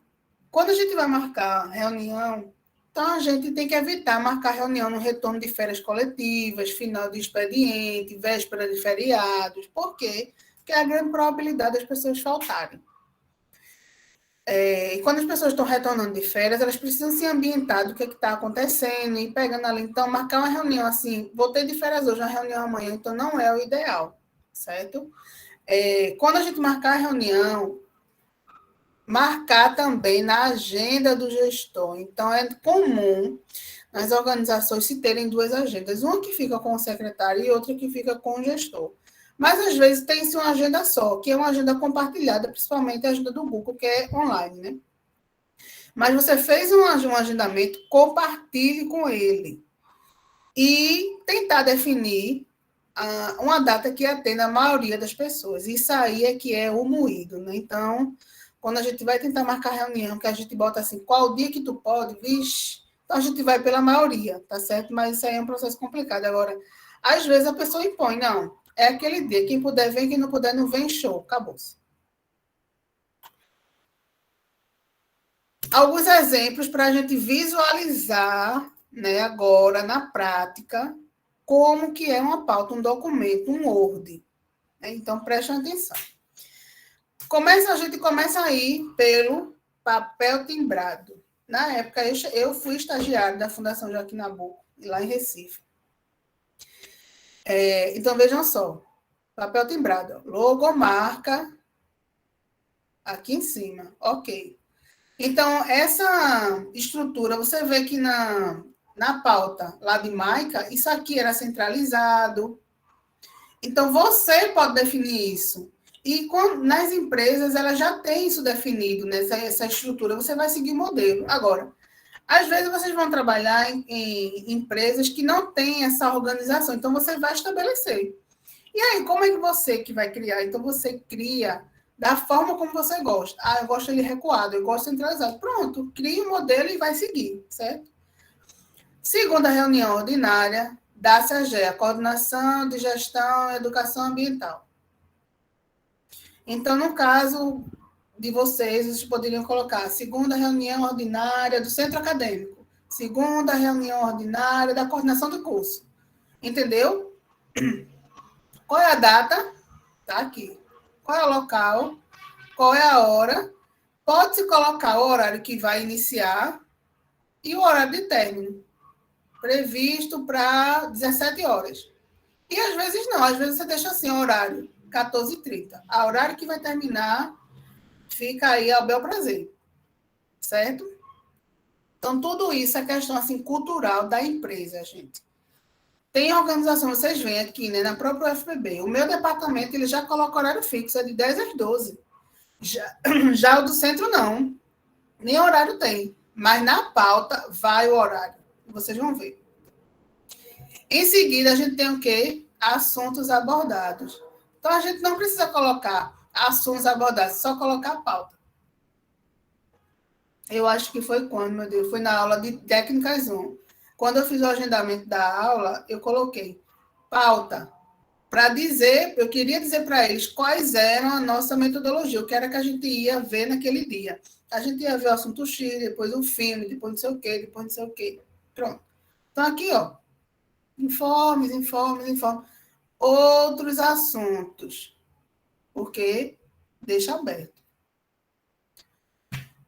quando a gente vai marcar reunião, então a gente tem que evitar marcar reunião no retorno de férias coletivas, final de expediente, véspera de feriados. Por quê? Porque é a grande probabilidade das pessoas faltarem. E quando as pessoas estão retornando de férias, elas precisam se ambientar do que está acontecendo e pegando ali. Então, marcar uma reunião assim, voltei de férias hoje, uma reunião amanhã, então não é o ideal, certo? Quando a gente marcar a reunião, marcar também na agenda do gestor. Então, é comum nas organizações se terem duas agendas, uma que fica com o secretário e outra que fica com o gestor. Mas, às vezes, tem-se uma agenda só, que é uma agenda compartilhada, principalmente a agenda do Google, que é online, né? Mas você fez um agendamento, compartilhe com ele. E tentar definir uma data que atenda a maioria das pessoas. Isso aí é que é o moído, né? Então, quando a gente vai tentar marcar reunião, que a gente bota assim, qual dia que tu pode, vixe, então a gente vai pela maioria, tá certo? Mas isso aí é um processo complicado. Agora, às vezes a pessoa impõe, não, é aquele dia, quem puder vem, quem não puder não vem, show, acabou-se. Alguns exemplos para a gente visualizar, né, agora, na prática, como que é uma pauta, um documento, um Word. Então, prestem atenção. A gente começa aí pelo papel timbrado. Na época, eu fui estagiário da Fundação Joaquim Nabuco, lá em Recife. Então, vejam só. Papel timbrado. Logomarca aqui em cima. Ok. Então, essa estrutura, você vê que na pauta lá de Maica, isso aqui era centralizado. Então, você pode definir isso. E nas empresas, elas já têm isso definido, né? Essa estrutura. Você vai seguir o modelo. Agora, às vezes, vocês vão trabalhar em empresas que não têm essa organização. Então, você vai estabelecer. E aí, como é que você que vai criar? Então, você cria da forma como você gosta. Eu gosto ele recuado, eu gosto centralizado. Pronto, cria um modelo e vai seguir, certo? Segunda reunião ordinária da CAGE, a Coordenação de Gestão e Educação Ambiental. Então, no caso de vocês poderiam colocar segunda reunião ordinária do centro acadêmico, segunda reunião ordinária da coordenação do curso. Entendeu? Qual é a data? Tá aqui. Qual é o local? Qual é a hora? Pode-se colocar o horário que vai iniciar e o horário de término, previsto para 17 horas. E às vezes não, às vezes você deixa assim, o horário 14h30. A horário que vai terminar, fica aí ao bel prazer. Certo? Então, tudo isso é questão assim, cultural da empresa, gente. Tem organização, vocês veem aqui, né, na própria UFPB. O meu departamento ele já coloca horário fixo, é de 10 às 12. Já o do centro, não. Nem horário tem. Mas na pauta vai o horário. Vocês vão ver. Em seguida, a gente tem o quê? Assuntos abordados. Então, a gente não precisa colocar assuntos abordados, só colocar a pauta. Eu acho que foi quando, meu Deus, foi na aula de técnicas 1. Quando eu fiz o agendamento da aula, eu coloquei pauta para dizer, eu queria dizer para eles quais eram a nossa metodologia, o que era que a gente ia ver naquele dia. A gente ia ver o assunto X, depois um filme, depois não sei o quê, depois não sei o quê. Pronto. Então, aqui, ó, informes. Outros assuntos, porque deixa aberto.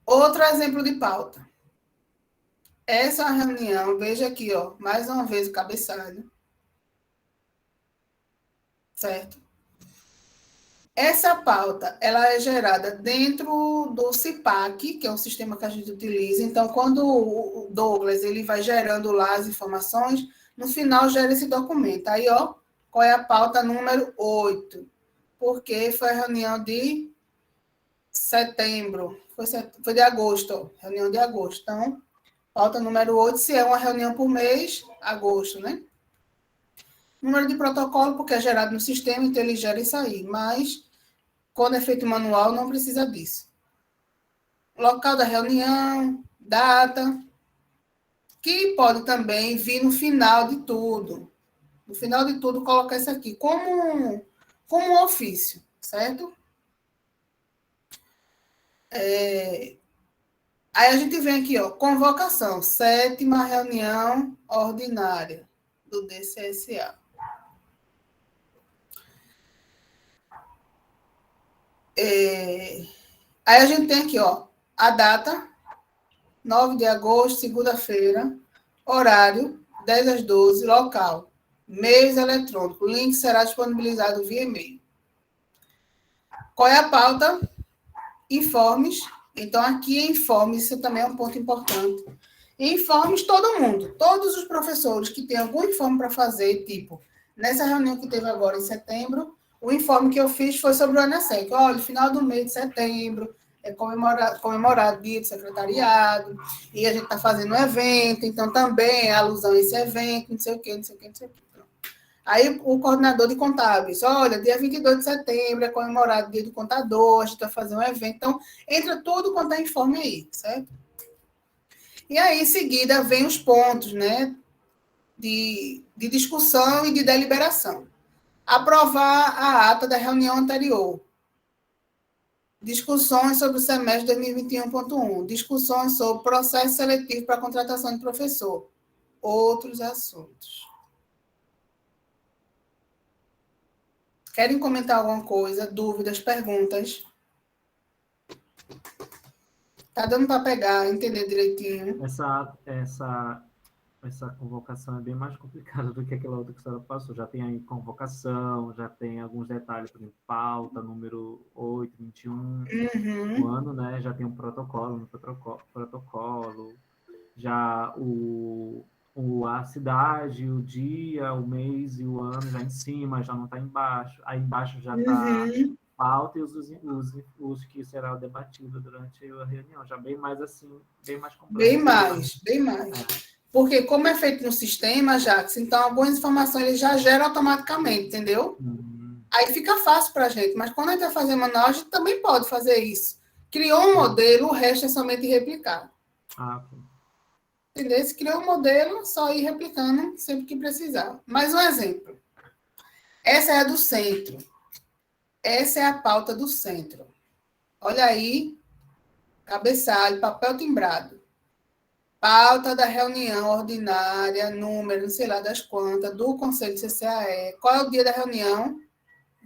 Outro exemplo de pauta. Essa reunião, veja aqui, ó, mais uma vez o cabeçalho. Certo? Essa pauta, ela é gerada dentro do CIPAC, que é um sistema que a gente utiliza. Então, quando o Douglas ele vai gerando lá as informações, no final gera esse documento. Aí, ó, qual é a pauta número 8? Porque foi a reunião de setembro, foi de agosto, ó, reunião de agosto. Então, pauta número 8, se é uma reunião por mês, agosto, né? Número de protocolo, porque é gerado no sistema, então ele gera isso aí. Mas, quando é feito manual, não precisa disso. Local da reunião, data, que pode também vir no final de tudo. No final de tudo, colocar isso aqui como um ofício, certo? Aí a gente vem aqui, ó, convocação, 7ª reunião ordinária do DCSA. Aí a gente tem aqui, ó, a data, 9 de agosto, segunda-feira, horário, 10 às 12, local, meios eletrônico, o link será disponibilizado via e-mail. Qual é a pauta? Informes. Então, aqui informes, isso também é um ponto importante. Informes todo mundo, todos os professores que têm algum informe para fazer, tipo, nessa reunião que teve agora em setembro, o informe que eu fiz foi sobre o ANESEC. Olha, final do mês de setembro, é comemorado o dia do secretariado, e a gente está fazendo um evento, então também é alusão a esse evento, não sei o quê. Aí o coordenador de contábeis, olha, dia 22 de setembro é comemorado o dia do contador, a gente vai fazer um evento. Então, entra tudo quanto é informe aí, certo? E aí, em seguida, vem os pontos, né, de discussão e de deliberação. Aprovar a ata da reunião anterior. Discussões sobre o semestre 2021.1. Discussões sobre processo seletivo para contratação de professor. Outros assuntos. Querem comentar alguma coisa? Dúvidas, perguntas? Tá dando para pegar, entender direitinho? Essa convocação é bem mais complicada do que aquela outra que a senhora passou. Já tem aí convocação, já tem alguns detalhes, por exemplo, pauta, número 8, 21, o ano, né? Já tem um protocolo, já a cidade, o dia, o mês e o ano já em cima, já não está embaixo. Aí embaixo já está pauta e os que será debatido durante a reunião. Já bem mais assim, bem mais complexo. Bem mais. Porque como é feito no sistema, Jackson, então algumas informações ele já gera automaticamente, entendeu? Aí fica fácil para a gente. Mas quando a gente vai fazer manual, a gente também pode fazer isso. Criou um modelo, o resto é somente replicar. Entendeu? Se criou um modelo, só ir replicando sempre que precisar. Mais um exemplo. Essa é a do centro. Essa é a pauta do centro. Olha aí, cabeçalho, papel timbrado. Pauta da reunião ordinária, número, não sei lá das quantas, do Conselho CCAE. Qual é o dia da reunião?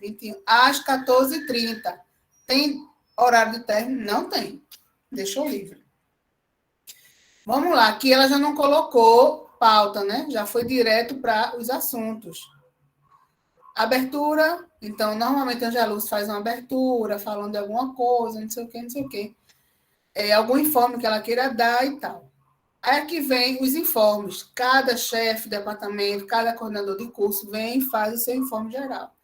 21, às 14h30. Tem horário de término? Não tem. Deixou livre. Vamos lá, aqui ela já não colocou pauta, né? Já foi direto para os assuntos. Abertura, então, normalmente a Angelus faz uma abertura, falando de alguma coisa, não sei o quê, não sei o quê. Algum informe que ela queira dar e tal. Aí aqui vem os informes. Cada chefe de departamento, cada coordenador de curso vem e faz o seu informe geral.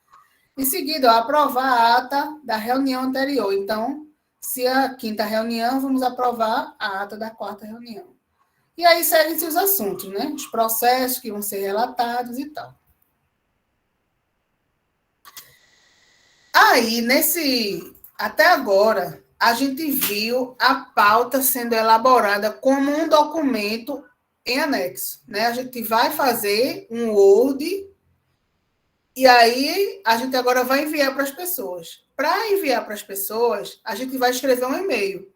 Em seguida, aprovar a ata da reunião anterior. Então, se a 5ª reunião, vamos aprovar a ata da 4ª reunião. E aí seguem-se os assuntos, né? Os processos que vão ser relatados e tal. Aí, até agora, a gente viu a pauta sendo elaborada como um documento em anexo, né? A gente vai fazer um Word e aí a gente agora vai enviar para as pessoas. Para enviar para as pessoas, a gente vai escrever um e-mail.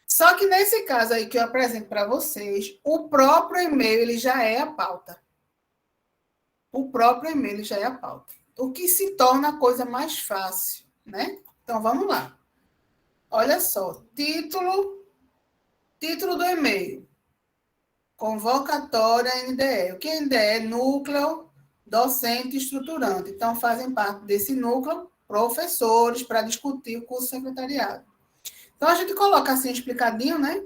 Só que nesse caso aí que eu apresento para vocês, o próprio e-mail ele já é a pauta. O próprio e-mail já é a pauta. O que se torna a coisa mais fácil, né? Então, vamos lá. Olha só, título do e-mail. Convocatória NDE. O que é NDE? Núcleo Docente Estruturante. Então, fazem parte desse núcleo professores para discutir o curso secretariado. Então, a gente coloca assim explicadinho, né?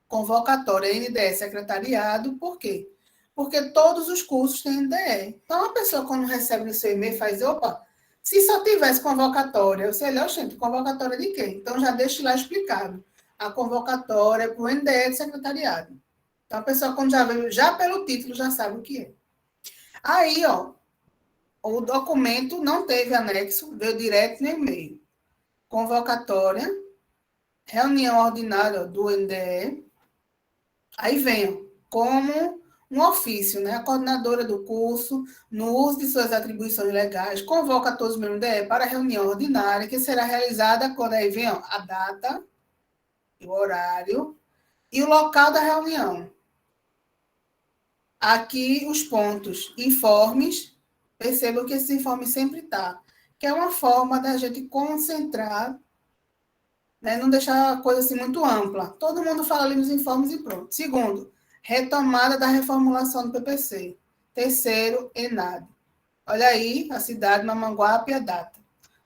Convocatória NDE secretariado. Por quê? Porque todos os cursos têm NDE. Então, a pessoa, quando recebe no seu e-mail, faz, opa, se só tivesse convocatória, eu sei lá, gente, convocatória de quê? Então, já deixo lá explicado. A convocatória é para o NDE de secretariado. Então, a pessoa, quando já pelo título, já sabe o que é. Aí, ó, o documento não teve anexo, veio direto no e-mail. Convocatória, reunião ordinária do NDE. Aí vem, ó, como um ofício, né? A coordenadora do curso, no uso de suas atribuições legais, convoca todos os membros do NDE para a reunião ordinária, que será realizada quando aí vem, ó, a data, o horário e o local da reunião. Aqui os pontos, informes, percebam que esse informe sempre está, que é uma forma da gente concentrar, né? Não deixar a coisa assim muito ampla. Todo mundo fala ali nos informes e pronto. Segundo, retomada da reformulação do PPC. Terceiro, ENAD. Olha aí, a cidade, Mamanguape e a data.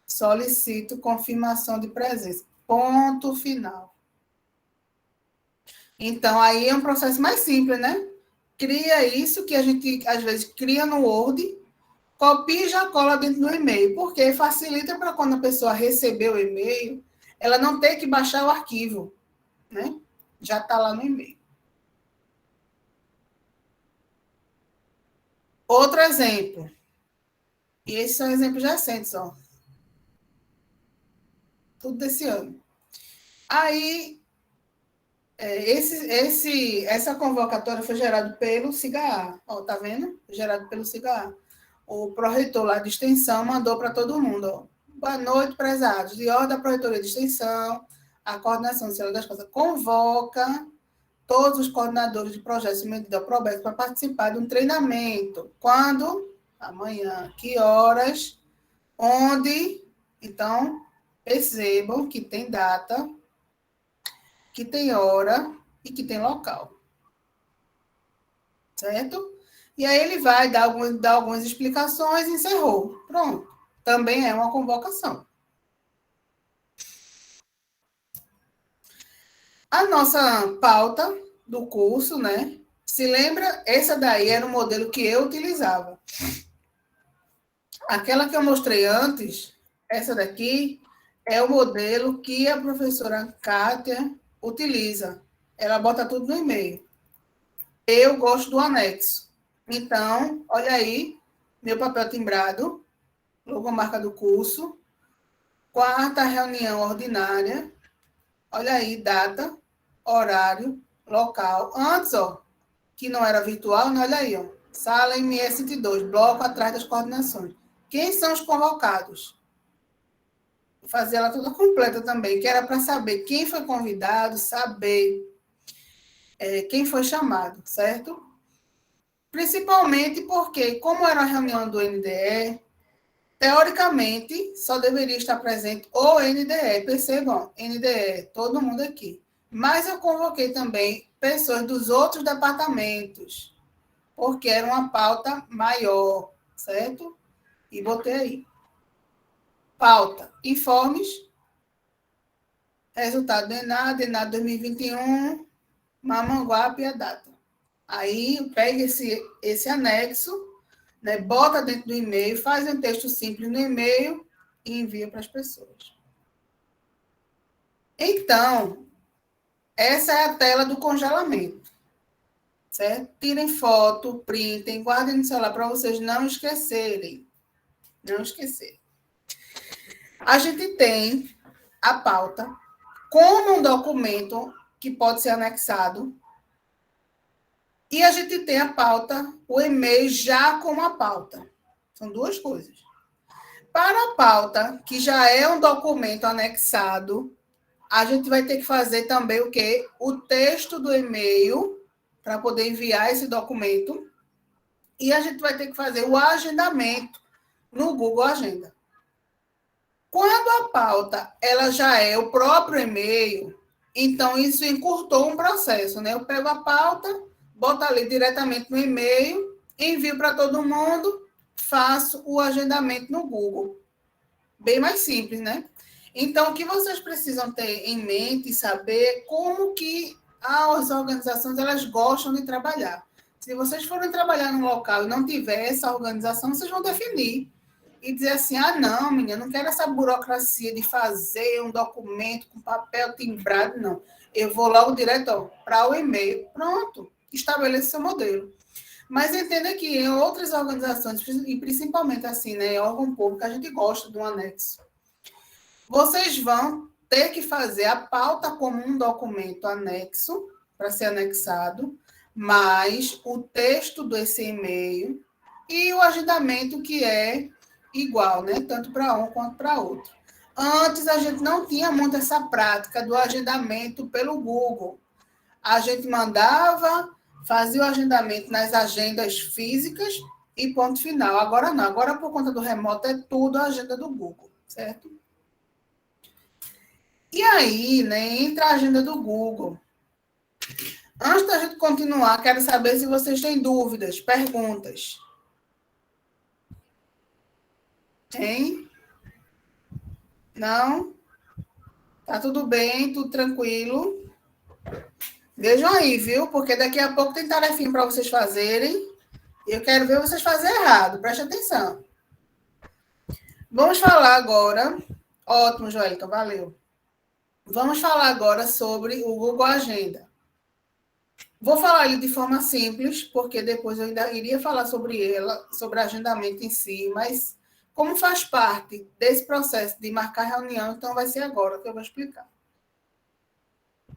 Solicito confirmação de presença. Ponto final. Então, aí é um processo mais simples, né? Cria isso que a gente, às vezes, cria no Word, copia e já cola dentro do e-mail, porque facilita para quando a pessoa receber o e-mail, ela não ter que baixar o arquivo, né? Já está lá no e-mail. Outro exemplo. E esses são exemplos recentes, ó. Tudo desse ano. Aí, essa convocatória foi gerada pelo SIGA. Ó, tá vendo? Gerado pelo SIGA. O pró-reitor lá de extensão mandou para todo mundo, ó. Boa noite, prezados. De ordem da Pró-Reitoria de Extensão, a Coordenação Social das Coisas convoca todos os coordenadores de projetos de medida PROBEX para participar de um treinamento. Quando? Amanhã. Que horas? Onde? Então, percebam que tem data, que tem hora e que tem local. Certo? E aí ele vai dar algumas explicações e encerrou. Pronto. Também é uma convocação. A nossa pauta do curso, né? Se lembra? Essa daí era o modelo que eu utilizava. Aquela que eu mostrei antes, essa daqui, é o modelo que a professora Kátia utiliza. Ela bota tudo no e-mail. Eu gosto do anexo. Então, olha aí, meu papel timbrado, logomarca do curso, 4ª reunião ordinária, olha aí, data, horário, local. Antes, ó, que não era virtual, né? Olha aí, ó, sala MS102, bloco atrás das coordenações. Quem são os convocados? Vou fazer ela toda completa também, que era para saber quem foi convidado, saber quem foi chamado, certo? Principalmente porque, como era a reunião do NDE, Teoricamente, só deveria estar presente o NDE. Percebam, NDE, todo mundo aqui. Mas eu convoquei também pessoas dos outros departamentos, porque era uma pauta maior, certo? E botei aí. Pauta, informes, resultado do ENAD 2021, Mamanguape e a data. Aí, pega esse anexo, né, bota dentro do e-mail, faz um texto simples no e-mail e envia para as pessoas. Então, essa é a tela do congelamento, certo? Tirem foto, printem, guardem no celular para vocês não esquecerem. Não esquecer. A gente tem a pauta como um documento que pode ser anexado e a gente tem a pauta, o e-mail já como a pauta. São duas coisas. Para a pauta, que já é um documento anexado, a gente vai ter que fazer também o quê? O texto do e-mail para poder enviar esse documento. E a gente vai ter que fazer o agendamento no Google Agenda. Quando a pauta ela já é o próprio e-mail, então isso encurtou um processo, né? Eu pego a pauta, boto ali diretamente no e-mail, envio para todo mundo, faço o agendamento no Google. Bem mais simples, né? Então, o que vocês precisam ter em mente e saber como que as organizações elas gostam de trabalhar. Se vocês forem trabalhar num local e não tiver essa organização, vocês vão definir e dizer assim, não, menina, não quero essa burocracia de fazer um documento com papel timbrado, não. Eu vou logo direto para o e-mail. Pronto, estabeleça seu modelo. Mas entenda que em outras organizações, e principalmente assim, né, órgão público, a gente gosta de um anexo. Vocês vão ter que fazer a pauta como um documento anexo, para ser anexado, mais o texto desse e-mail e o agendamento que é igual, né? Tanto para um quanto para outro. Antes, a gente não tinha muito essa prática do agendamento pelo Google. A gente mandava, fazia o agendamento nas agendas físicas e ponto final. Agora não. Agora, por conta do remoto, é tudo a agenda do Google, certo? E aí, né, entra a agenda do Google. Antes da gente continuar, quero saber se vocês têm dúvidas, perguntas. Tem? Não? Tá tudo bem, tudo tranquilo. Vejam aí, viu? Porque daqui a pouco tem tarefinha para vocês fazerem. E eu quero ver vocês fazerem errado. Preste atenção. Vamos falar agora. Ótimo, Joelton, valeu. Vamos falar agora sobre o Google Agenda. Vou falar ele de forma simples, porque depois eu ainda iria falar sobre ela, sobre agendamento em si, mas como faz parte desse processo de marcar reunião, então vai ser agora que eu vou explicar.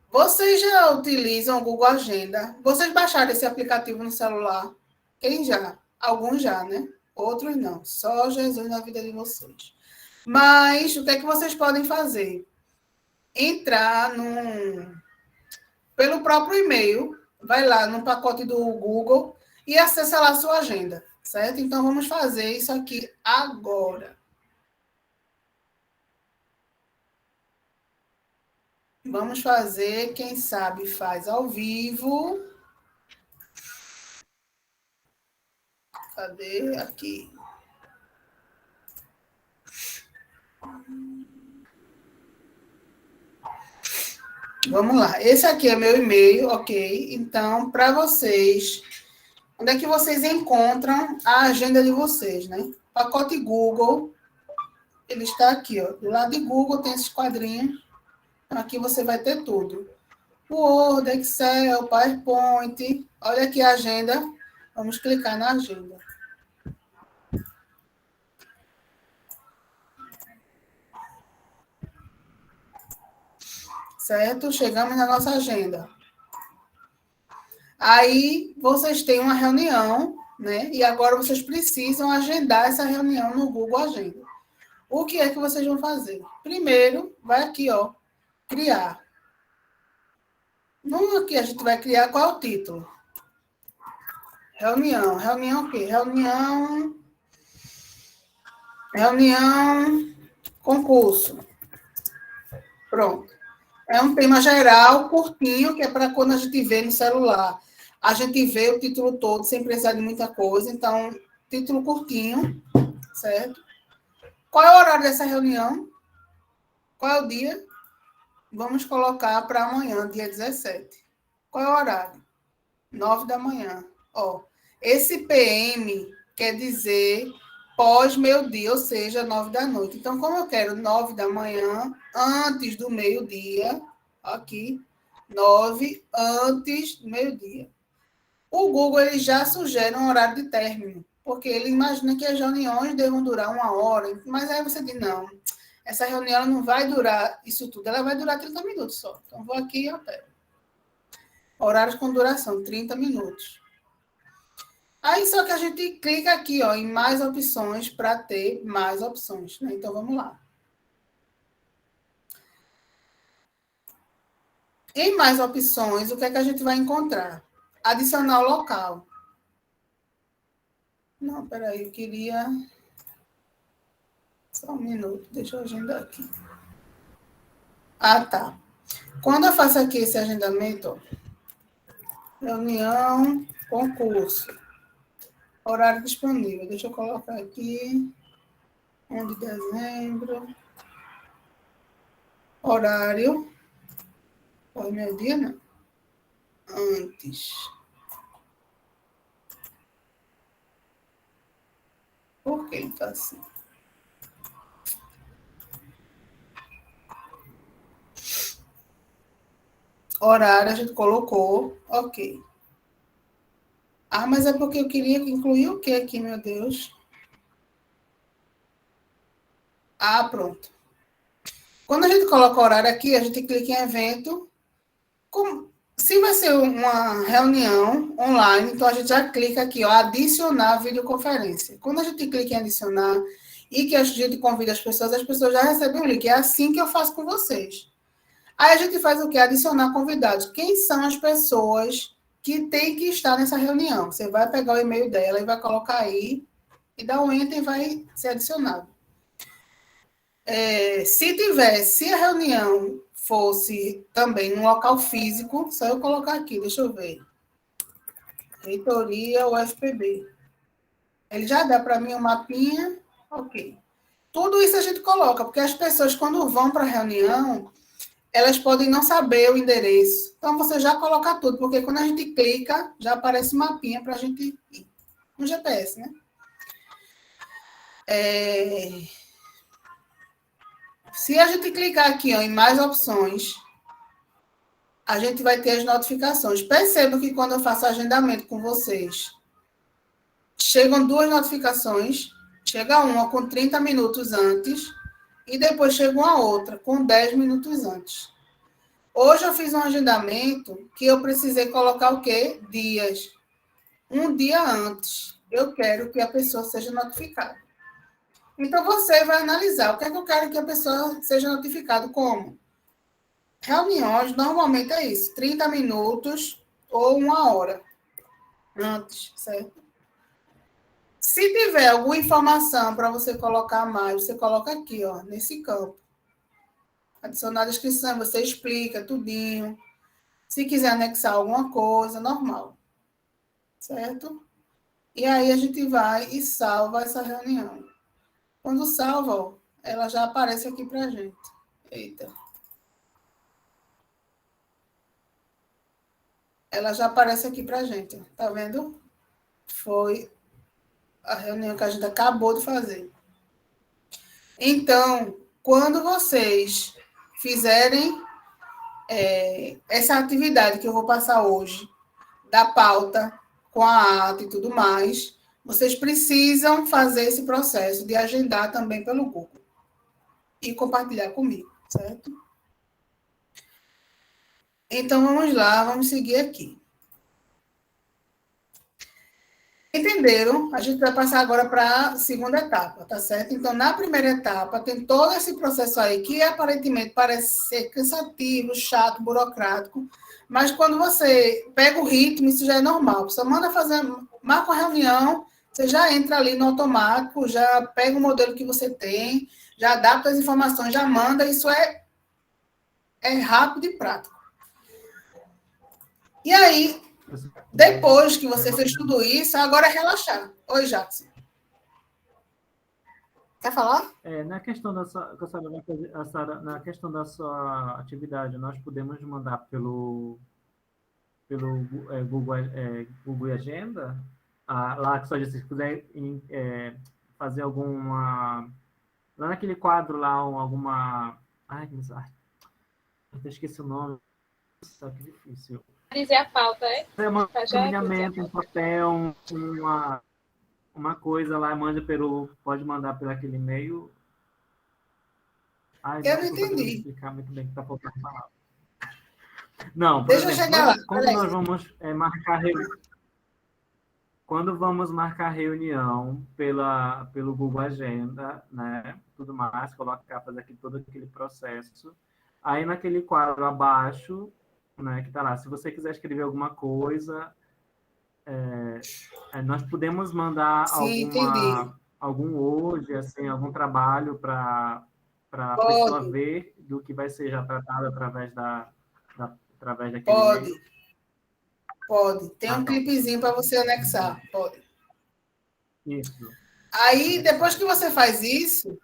Vocês já utilizam o Google Agenda? Vocês baixaram esse aplicativo no celular? Quem já? Alguns já, né? Outros não. Só Jesus na vida de vocês. Mas o que é que vocês podem fazer? Entrar pelo próprio e-mail, vai lá no pacote do Google e acessa lá a sua agenda, certo? Então, vamos fazer isso aqui agora. Vamos fazer, quem sabe faz ao vivo. Cadê? Aqui. Vamos lá. Esse aqui é meu e-mail, ok? Então, para vocês, onde é que vocês encontram a agenda de vocês, né? Pacote Google, ele está aqui, ó. Do lado de Google tem esses quadrinhos. Então, aqui você vai ter tudo. Word, Excel, PowerPoint. Olha aqui a agenda. Vamos clicar na agenda. Certo? Chegamos na nossa agenda. Aí, vocês têm uma reunião, né? E agora vocês precisam agendar essa reunião no Google Agenda. O que é que vocês vão fazer? Primeiro, vai aqui, ó, criar. No aqui a gente vai criar qual é o título? Reunião. Reunião o quê? Reunião Reunião, concurso. Pronto. É um tema geral, curtinho, que é para quando a gente vê no celular. A gente vê o título todo, sem precisar de muita coisa. Então, título curtinho, certo? Qual é o horário dessa reunião? Qual é o dia? Vamos colocar para amanhã, dia 17. Qual é o horário? 9 da manhã. Ó, esse PM quer dizer pós-meio-dia, ou seja, 9 da noite. Então, como eu quero 9 da manhã, antes do meio-dia, aqui, 9 antes do meio-dia. O Google ele já sugere um horário de término, porque ele imagina que as reuniões devam durar 1 hora, mas aí você diz, não, essa reunião não vai durar isso tudo, ela vai durar 30 minutos só. Então, vou aqui e altero. Horários com duração, 30 minutos. Aí, só que a gente clica aqui, ó, em mais opções para ter mais opções, né? Então, vamos lá. Em mais opções, o que é que a gente vai encontrar? Adicionar o local. Não, peraí, eu queria... Só um minuto, deixa eu agendar aqui. Ah, tá. Quando eu faço aqui esse agendamento, ó, reunião, concurso, horário disponível. Deixa eu colocar aqui, 1 de dezembro, horário, pode meio-dia, não? Antes. Por que está assim? Horário a gente colocou, ok. Ah, mas é porque eu queria incluir o que aqui, meu Deus? Ah, pronto. Quando a gente coloca o horário aqui, a gente clica em evento. Se vai ser uma reunião online, então a gente já clica aqui, ó, adicionar videoconferência. Quando a gente clica em adicionar e que a gente convida as pessoas já recebem o link. É assim que eu faço com vocês. Aí a gente faz o quê? Adicionar convidados. Quem são as pessoas que têm que estar nessa reunião? Você vai pegar o e-mail dela e vai colocar aí, e dá um enter e vai ser adicionado. Se a reunião fosse também num local físico, só eu colocar aqui, deixa eu ver. Reitoria UFPB. Ele já dá para mim um mapinha, ok. Tudo isso a gente coloca, porque as pessoas, quando vão para a reunião, elas podem não saber o endereço. Então, você já coloca tudo, porque quando a gente clica, já aparece um mapinha para a gente ir. No GPS, né? Se a gente clicar aqui, ó, em mais opções, a gente vai ter as notificações. Perceba que quando eu faço agendamento com vocês, chegam 2 notificações. Chega uma com 30 minutos antes e depois chega uma outra com 10 minutos antes. Hoje eu fiz um agendamento que eu precisei colocar o quê? Dias. Um dia antes, eu quero que a pessoa seja notificada. Então, você vai analisar o que é que eu quero que a pessoa seja notificada como. Reuniões, normalmente é isso, 30 minutos ou 1 hora antes, certo? Se tiver alguma informação para você colocar mais, você coloca aqui, ó, nesse campo. Adicionar a descrição, você explica tudinho. Se quiser anexar alguma coisa, normal. Certo? E aí a gente vai e salva essa reunião. Quando salva, ó, ela já aparece aqui para a gente. Eita. Ela já aparece aqui para a gente. Tá vendo? Foi a reunião que a gente acabou de fazer. Então, quando vocês fizerem essa atividade que eu vou passar hoje, da pauta, com a ata e tudo mais, vocês precisam fazer esse processo de agendar também pelo Google e compartilhar comigo, certo? Então, vamos lá, vamos seguir aqui. Entenderam? A gente vai passar agora para a segunda etapa, tá certo? Então, na primeira etapa, tem todo esse processo aí que aparentemente parece ser cansativo, chato, burocrático, mas quando você pega o ritmo, isso já é normal. Você manda fazer, marca uma reunião, Você já entra ali no automático, já pega o modelo que você tem, já adapta as informações, já manda, isso é rápido e prático. E aí, depois que você fez tudo isso, agora é relaxar. Oi, Jackson. Quer falar? Na questão da sua, na questão da sua atividade, nós podemos mandar pelo Google Agenda, lá que só se quiser fazer alguma, lá naquele quadro lá, alguma, eu esqueci o nome, que difícil. Dizer a pauta, é? Um caminhamento em papel, uma coisa lá, pode mandar pelo aquele e-mail. Eu não entendi. Não explicar muito bem o que está faltando falar. Não, deixa eu chegar lá. Quando nós vamos marcar quando vamos marcar reunião pelo Google Agenda, né, tudo mais, colocar, fazer todo aquele processo. Aí naquele quadro abaixo, né, que está lá, se você quiser escrever alguma coisa, nós podemos mandar algum hoje, assim, algum trabalho para a pessoa ver do que vai ser já tratado através daquele e-mail. Pode. Tem um clipezinho para você anexar. Pode. Isso. Aí, depois que você faz isso,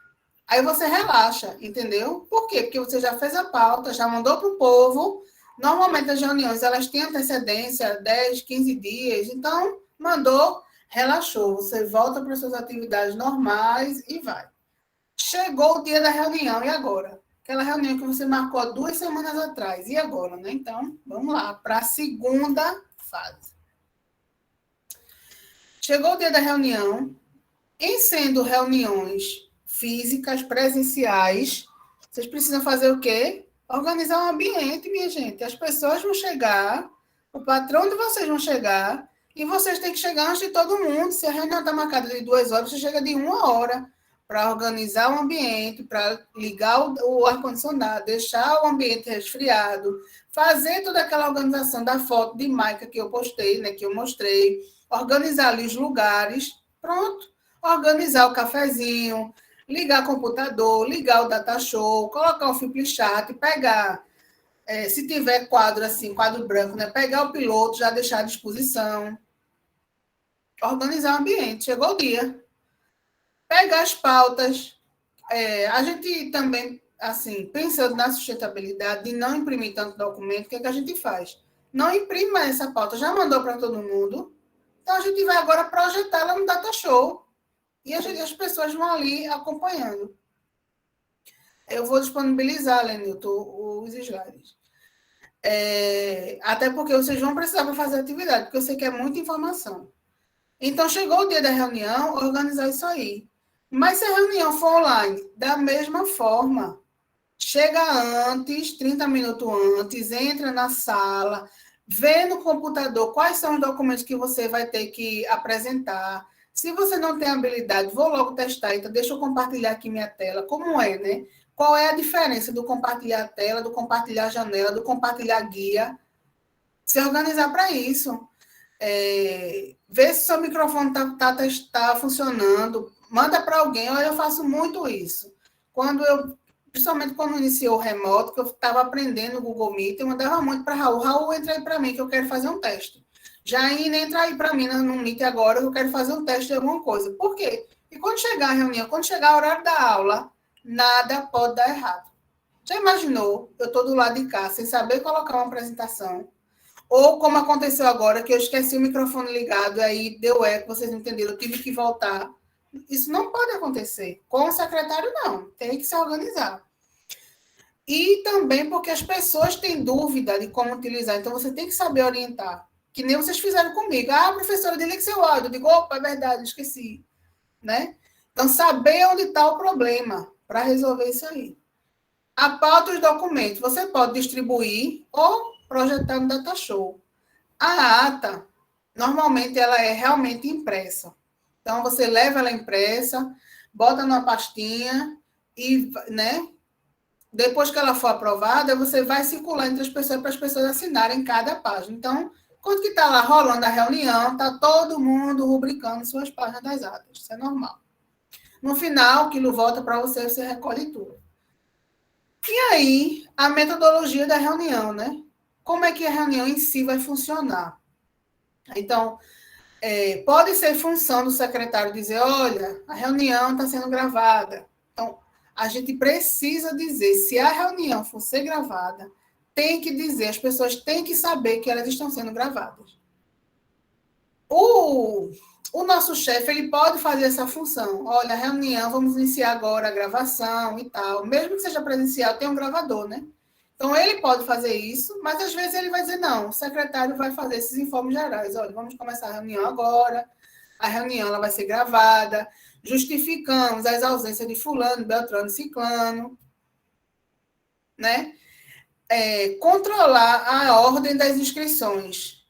aí você relaxa, entendeu? Por quê? Porque você já fez a pauta, já mandou para o povo. Normalmente, as reuniões, elas têm antecedência, 10, 15 dias. Então, mandou, relaxou. Você volta para as suas atividades normais e vai. Chegou o dia da reunião, e agora? Aquela reunião que você marcou 2 semanas atrás. E agora, né? Então, vamos lá, para a segunda fase. Chegou o dia da reunião. Em sendo reuniões físicas, presenciais, vocês precisam fazer o quê? Organizar um ambiente, minha gente. As pessoas vão chegar, o patrão de vocês vão chegar, e vocês têm que chegar antes de todo mundo. Se a reunião está marcada de 2 horas, você chega de 1 hora para organizar o ambiente, para ligar o ar-condicionado, deixar o ambiente resfriado, fazer toda aquela organização da foto de Maica que eu postei, né, que eu mostrei, organizar ali os lugares, pronto. Organizar o cafezinho, ligar o computador, ligar o data show, colocar o flip chart, pegar, se tiver quadro assim, quadro branco, né, pegar o piloto, já deixar à disposição. Organizar o ambiente, chegou o dia. Pegar as pautas. A gente também, assim, pensando na sustentabilidade, de não imprimir tanto documento, o que é que a gente faz? Não imprime mais essa pauta, já mandou para todo mundo, então a gente vai agora projetar ela no data show. E as pessoas vão ali acompanhando. Eu vou disponibilizar, Lenilton, os slides. Até porque vocês vão precisar para fazer a atividade, porque eu sei que é muita informação. Então, chegou o dia da reunião, organizar isso aí. Mas se a reunião for online, da mesma forma, chega antes, 30 minutos antes, entra na sala, vê no computador quais são os documentos que você vai ter que apresentar. Se você não tem habilidade, vou logo testar. Então, deixa eu compartilhar aqui minha tela. Como é, né? Qual é a diferença do compartilhar a tela, do compartilhar a janela, do compartilhar a guia? Se organizar para isso. Ver se seu microfone está funcionando. Manda para alguém. Olha, eu faço muito isso. Principalmente quando iniciou o remoto, que eu estava aprendendo o Google Meet, eu mandava muito para Raul. Raul, entra aí para mim, que eu quero fazer um teste. Jaine, entra aí para mim no Meet agora, eu quero fazer um teste de alguma coisa. Por quê? E quando chegar a reunião, quando chegar o horário da aula, nada pode dar errado. Já imaginou? Eu estou do lado de cá, sem saber colocar uma apresentação. Ou como aconteceu agora, que eu esqueci o microfone ligado, aí deu eco, vocês não entenderam, eu tive que voltar. Isso não pode acontecer. Com o secretário, não. Tem que se organizar. E também porque as pessoas têm dúvida de como utilizar, então você tem que saber orientar. Que nem vocês fizeram comigo. Professora, desliga seu áudio. Eu digo, opa, é verdade, esqueci. Né? Então, saber onde está o problema para resolver isso aí. A pauta e os documentos, você pode distribuir ou projetar no data show. A ata, normalmente, ela é realmente impressa. Então, você leva ela impressa, bota numa pastinha e, né? Depois que ela for aprovada, você vai circular entre as pessoas para as pessoas assinarem cada página. Então, Quando que está lá rolando a reunião, está todo mundo rubricando suas páginas das atas. Isso é normal. No final, aquilo volta para você, você recolhe tudo. E aí, a metodologia da reunião, né? Como é que a reunião em si vai funcionar? Então, pode ser função do secretário dizer, olha, a reunião está sendo gravada. Então, a gente precisa dizer, se a reunião for ser gravada, tem que dizer, as pessoas têm que saber que elas estão sendo gravadas. O nosso chefe, ele pode fazer essa função. Olha, a reunião, vamos iniciar agora a gravação e tal. Mesmo que seja presencial, tem um gravador, né? Então, ele pode fazer isso, mas às vezes ele vai dizer, não, o secretário vai fazer esses informes gerais. Olha, vamos começar a reunião agora, a reunião ela vai ser gravada, justificamos as ausências de fulano, beltrano, ciclano, né? Controlar a ordem das inscrições.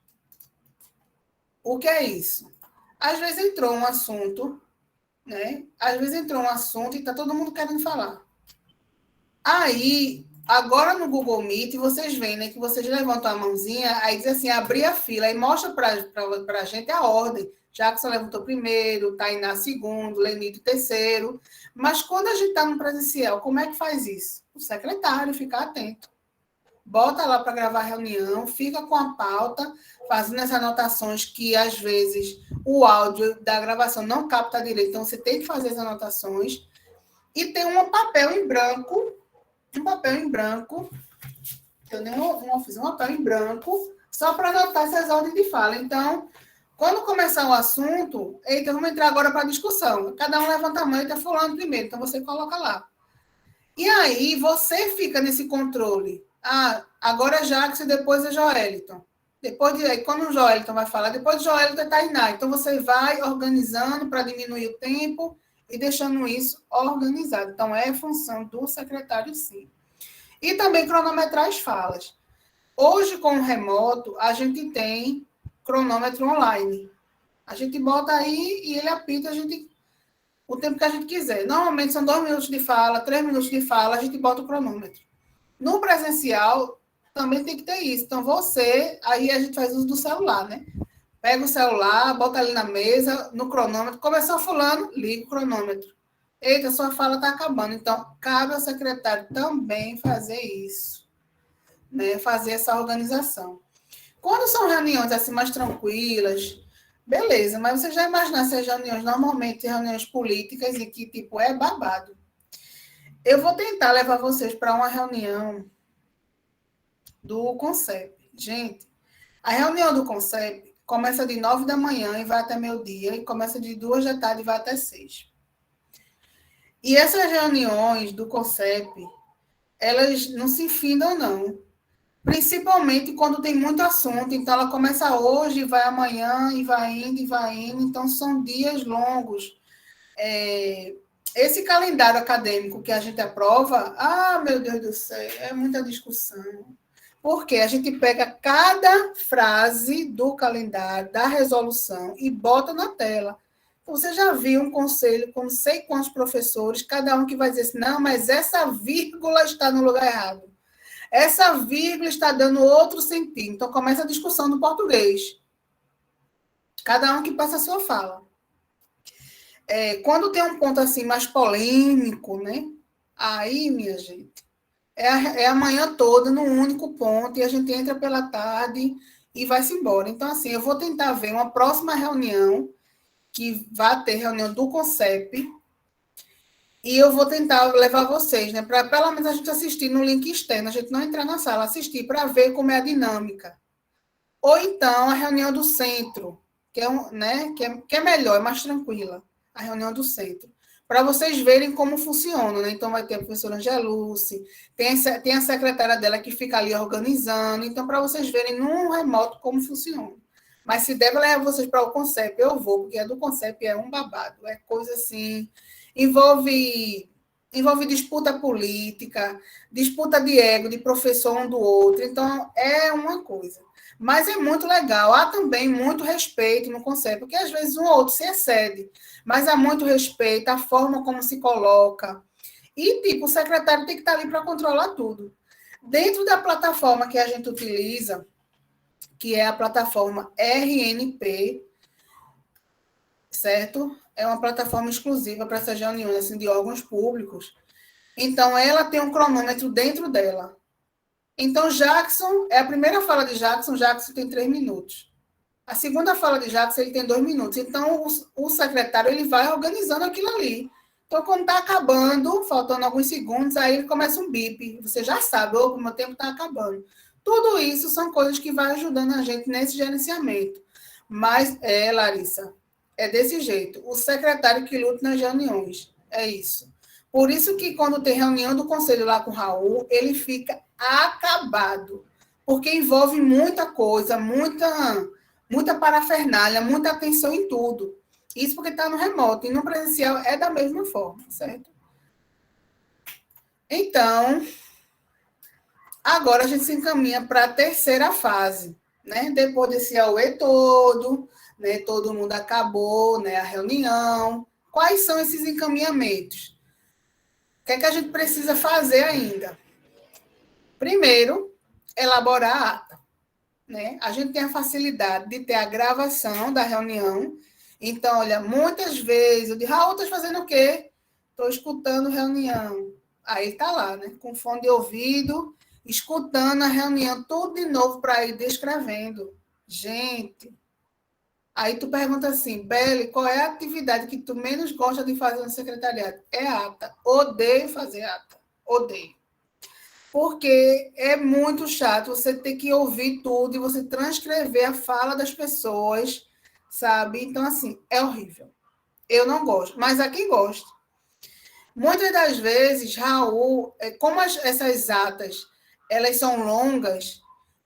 O que é isso? Às vezes entrou um assunto, né? Às vezes entrou um assunto e está todo mundo querendo falar. Aí, agora no Google Meet, vocês veem, né, que vocês levantam a mãozinha, aí diz assim, abrir a fila, aí mostra para a gente a ordem. Jackson levantou primeiro, Tainá segundo, Lenito terceiro. Mas quando a gente está no presencial, como é que faz isso? O secretário fica atento. Bota lá para gravar a reunião, fica com a pauta, fazendo as anotações que, às vezes, o áudio da gravação não capta direito, então você tem que fazer as anotações. E tem um papel em branco, eu fiz um papel em branco, só para anotar essas ordens de fala. Então, quando começar o assunto, eita, vamos entrar agora para a discussão. Cada um levanta a mão e está falando primeiro, então você coloca lá. E aí, você fica nesse controle. Agora é Jackson e depois é Joeliton. Quando o Joeliton vai falar, depois de Joeliton é Tainá. Então, você vai organizando para diminuir o tempo e deixando isso organizado. Então, é função do secretário, sim. E também cronometrar as falas. Hoje, com o remoto, a gente tem cronômetro online. A gente bota aí e ele apita o tempo que a gente quiser. Normalmente, são 2 minutos de fala, 3 minutos de fala, a gente bota o cronômetro. No presencial, também tem que ter isso. Então, aí a gente faz uso do celular, né? Pega o celular, bota ali na mesa, no cronômetro. Começou fulano, liga o cronômetro. Eita, sua fala está acabando. Então, cabe ao secretário também fazer isso, né? Fazer essa organização. Quando são reuniões assim mais tranquilas, beleza, mas você já imagina essas reuniões, normalmente reuniões políticas, e que, tipo, é babado. Eu vou tentar levar vocês para uma reunião do CONCEP. Gente, a reunião do CONCEP começa de 9 da manhã e vai até meio-dia, e começa de 2 da tarde e vai até 6. E essas reuniões do CONCEP, elas não se findam, não. Principalmente quando tem muito assunto. Então, ela começa hoje, vai amanhã, e vai indo. Então, são dias longos. Esse calendário acadêmico que a gente aprova, meu Deus do céu, é muita discussão. Porque a gente pega cada frase do calendário, da resolução, e bota na tela. Você já viu um conselho com não sei quantos professores, cada um que vai dizer assim, não, mas essa vírgula está no lugar errado. Essa vírgula está dando outro sentido. Então, começa a discussão no português. Cada um que passa a sua fala. Quando tem um ponto assim mais polêmico, né? Aí, minha gente, é a manhã toda num único ponto e a gente entra pela tarde e vai-se embora. Então, assim, eu vou tentar ver uma próxima reunião, que vai ter reunião do CONCEP, e eu vou tentar levar vocês, né? Para pelo menos a gente assistir no link externo, a gente não entrar na sala, assistir para ver como é a dinâmica. Ou então a reunião do centro, que é melhor, é mais tranquila. A reunião do centro, para vocês verem como funciona, né? Então, vai ter a professora Angeluce, tem a secretária dela que fica ali organizando, então, para vocês verem no remoto como funciona. Mas se deve levar vocês para o CONCEP, eu vou, porque a do CONCEP é um babado, é coisa assim, envolve disputa política, disputa de ego, de professor um do outro, então, é uma coisa. Mas é muito legal. Há também muito respeito no CONCEP, porque às vezes um ou outro se excede, mas há muito respeito, a forma como se coloca. E, tipo, o secretário tem que estar ali para controlar tudo. Dentro da plataforma que a gente utiliza, que é a plataforma RNP, certo? É uma plataforma exclusiva para essas reuniões assim, de órgãos públicos. Então, ela tem um cronômetro dentro dela. Então, Jackson, é a primeira fala de Jackson tem 3 minutos. A segunda fala de Jackson, ele tem 2 minutos. Então, o secretário, ele vai organizando aquilo ali. Então, quando está acabando, faltando alguns segundos, aí ele começa um bip. Você já sabe, o meu tempo está acabando. Tudo isso são coisas que vai ajudando a gente nesse gerenciamento. Mas, Larissa, é desse jeito. O secretário que luta nas reuniões. É isso. Por isso que quando tem reunião do conselho lá com o Raul, ele fica acabado. Porque envolve muita coisa, muita parafernália, muita atenção em tudo. Isso porque está no remoto. E no presencial é da mesma forma, certo? Então, agora a gente se encaminha para a terceira fase, né? Depois desse AUE todo, né? Todo mundo acabou, né? A reunião. Quais são esses encaminhamentos? O que é que a gente precisa fazer ainda? Primeiro, elaborar a ata, né? A gente tem a facilidade de ter a gravação da reunião. Então, olha, muitas vezes eu digo, Raul, estás fazendo o quê? Estou escutando reunião. Aí está lá, né? Com fone de ouvido, escutando a reunião, tudo de novo para ir descrevendo. Gente, aí tu pergunta assim, Beli, qual é a atividade que tu menos gosta de fazer no secretariado? É ata. Odeio fazer ata. Odeio. Porque é muito chato você ter que ouvir tudo e você transcrever a fala das pessoas, sabe? Então, assim, é horrível. Eu não gosto, mas há quem gosta. Muitas das vezes, Raul, como essas atas, elas são longas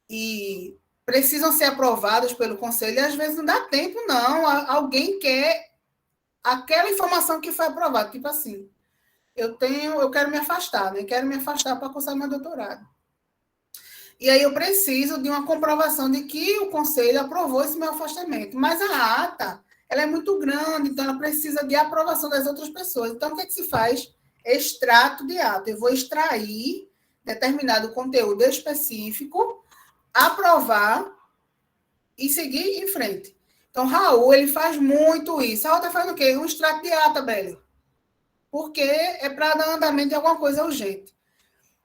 e precisam ser aprovadas pelo conselho, e às vezes não dá tempo, não. Alguém quer aquela informação que foi aprovada. Tipo assim, eu quero me afastar, né? Quero me afastar para cursar meu doutorado. E aí eu preciso de uma comprovação de que o conselho aprovou esse meu afastamento. Mas a ata, ela é muito grande, então ela precisa de aprovação das outras pessoas. Então, o que é que se faz? Extrato de ata. Eu vou extrair determinado conteúdo específico, aprovar e seguir em frente. Então, Raul, ele faz muito isso. Raul está fazendo o quê? Um extrato de ata, Beli. Porque é para dar andamento de alguma coisa urgente.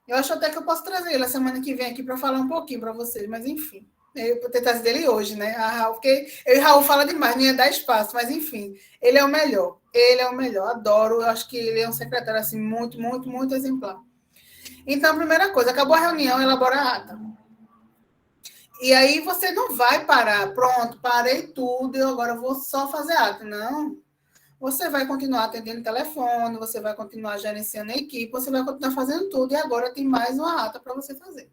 Eu acho até que eu posso trazer ele a semana que vem aqui para falar um pouquinho para vocês, mas enfim. Eu vou tentar trazer ele hoje, né? Raul, porque eu e Raul fala demais, não ia dar espaço, mas enfim, ele é o melhor. Ele é o melhor, adoro. Eu acho que ele é um secretário assim, muito, muito, muito exemplar. Então, a primeira coisa, acabou a reunião, elabora a ata. E aí você não vai parar, pronto, parei tudo, eu agora vou só fazer ata. Não. Você vai continuar atendendo telefone, você vai continuar gerenciando a equipe, você vai continuar fazendo tudo, e agora tem mais uma ata para você fazer.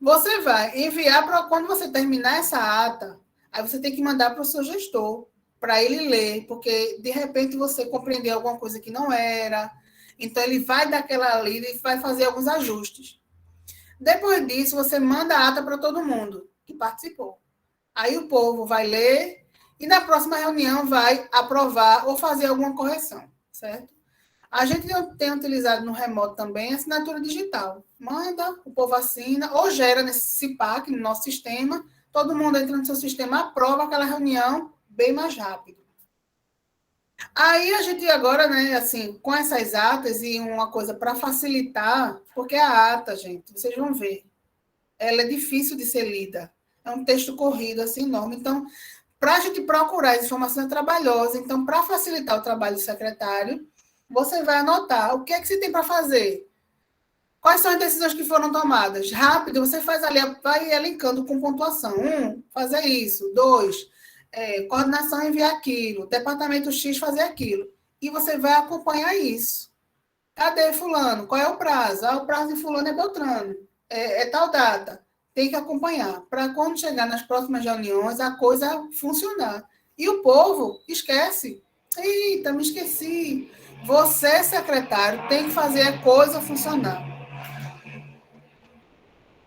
Você vai enviar para quando você terminar essa ata, aí você tem que mandar para o seu gestor, para ele ler, porque de repente você compreendeu alguma coisa que não era, então ele vai dar aquela lida e vai fazer alguns ajustes. Depois disso, você manda a ata para todo mundo que participou. Aí o povo vai ler e na próxima reunião vai aprovar ou fazer alguma correção, certo? A gente tem utilizado no remoto também a assinatura digital. Manda, o povo assina, ou gera nesse CIPAC, no nosso sistema, todo mundo entra no seu sistema, aprova aquela reunião bem mais rápido. Aí a gente agora, né, assim, com essas atas e uma coisa para facilitar, porque a ata, gente, vocês vão ver, ela é difícil de ser lida. É um texto corrido, assim, enorme. Então, para a gente procurar as informações trabalhosas, então, para facilitar o trabalho do secretário, você vai anotar o que é que você tem para fazer. Quais são as decisões que foram tomadas? Rápido, você faz ali, vai elencando com pontuação. 1, fazer isso. 2, coordenação enviar aquilo. Departamento X fazer aquilo. E você vai acompanhar isso. Cadê fulano? Qual é o prazo? O prazo de fulano é Beltrano. É tal data. Tem que acompanhar, para quando chegar nas próximas reuniões, a coisa funcionar. E o povo esquece. Eita, me esqueci. Você, secretário, tem que fazer a coisa funcionar.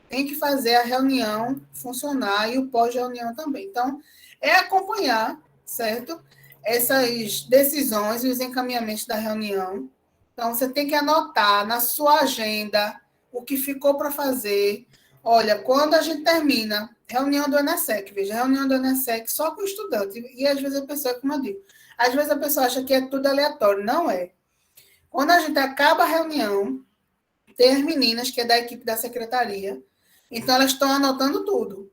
Tem que fazer a reunião funcionar e o pós-reunião também. Então, é acompanhar, certo? Essas decisões e os encaminhamentos da reunião. Então, você tem que anotar na sua agenda o que ficou para fazer, Olha, quando a gente termina reunião do ENESEC, veja, reunião do ENESEC só com estudante, e às vezes a pessoa, como eu digo, às vezes a pessoa acha que é tudo aleatório, não é. Quando a gente acaba a reunião, tem as meninas, que é da equipe da secretaria, então elas estão anotando tudo.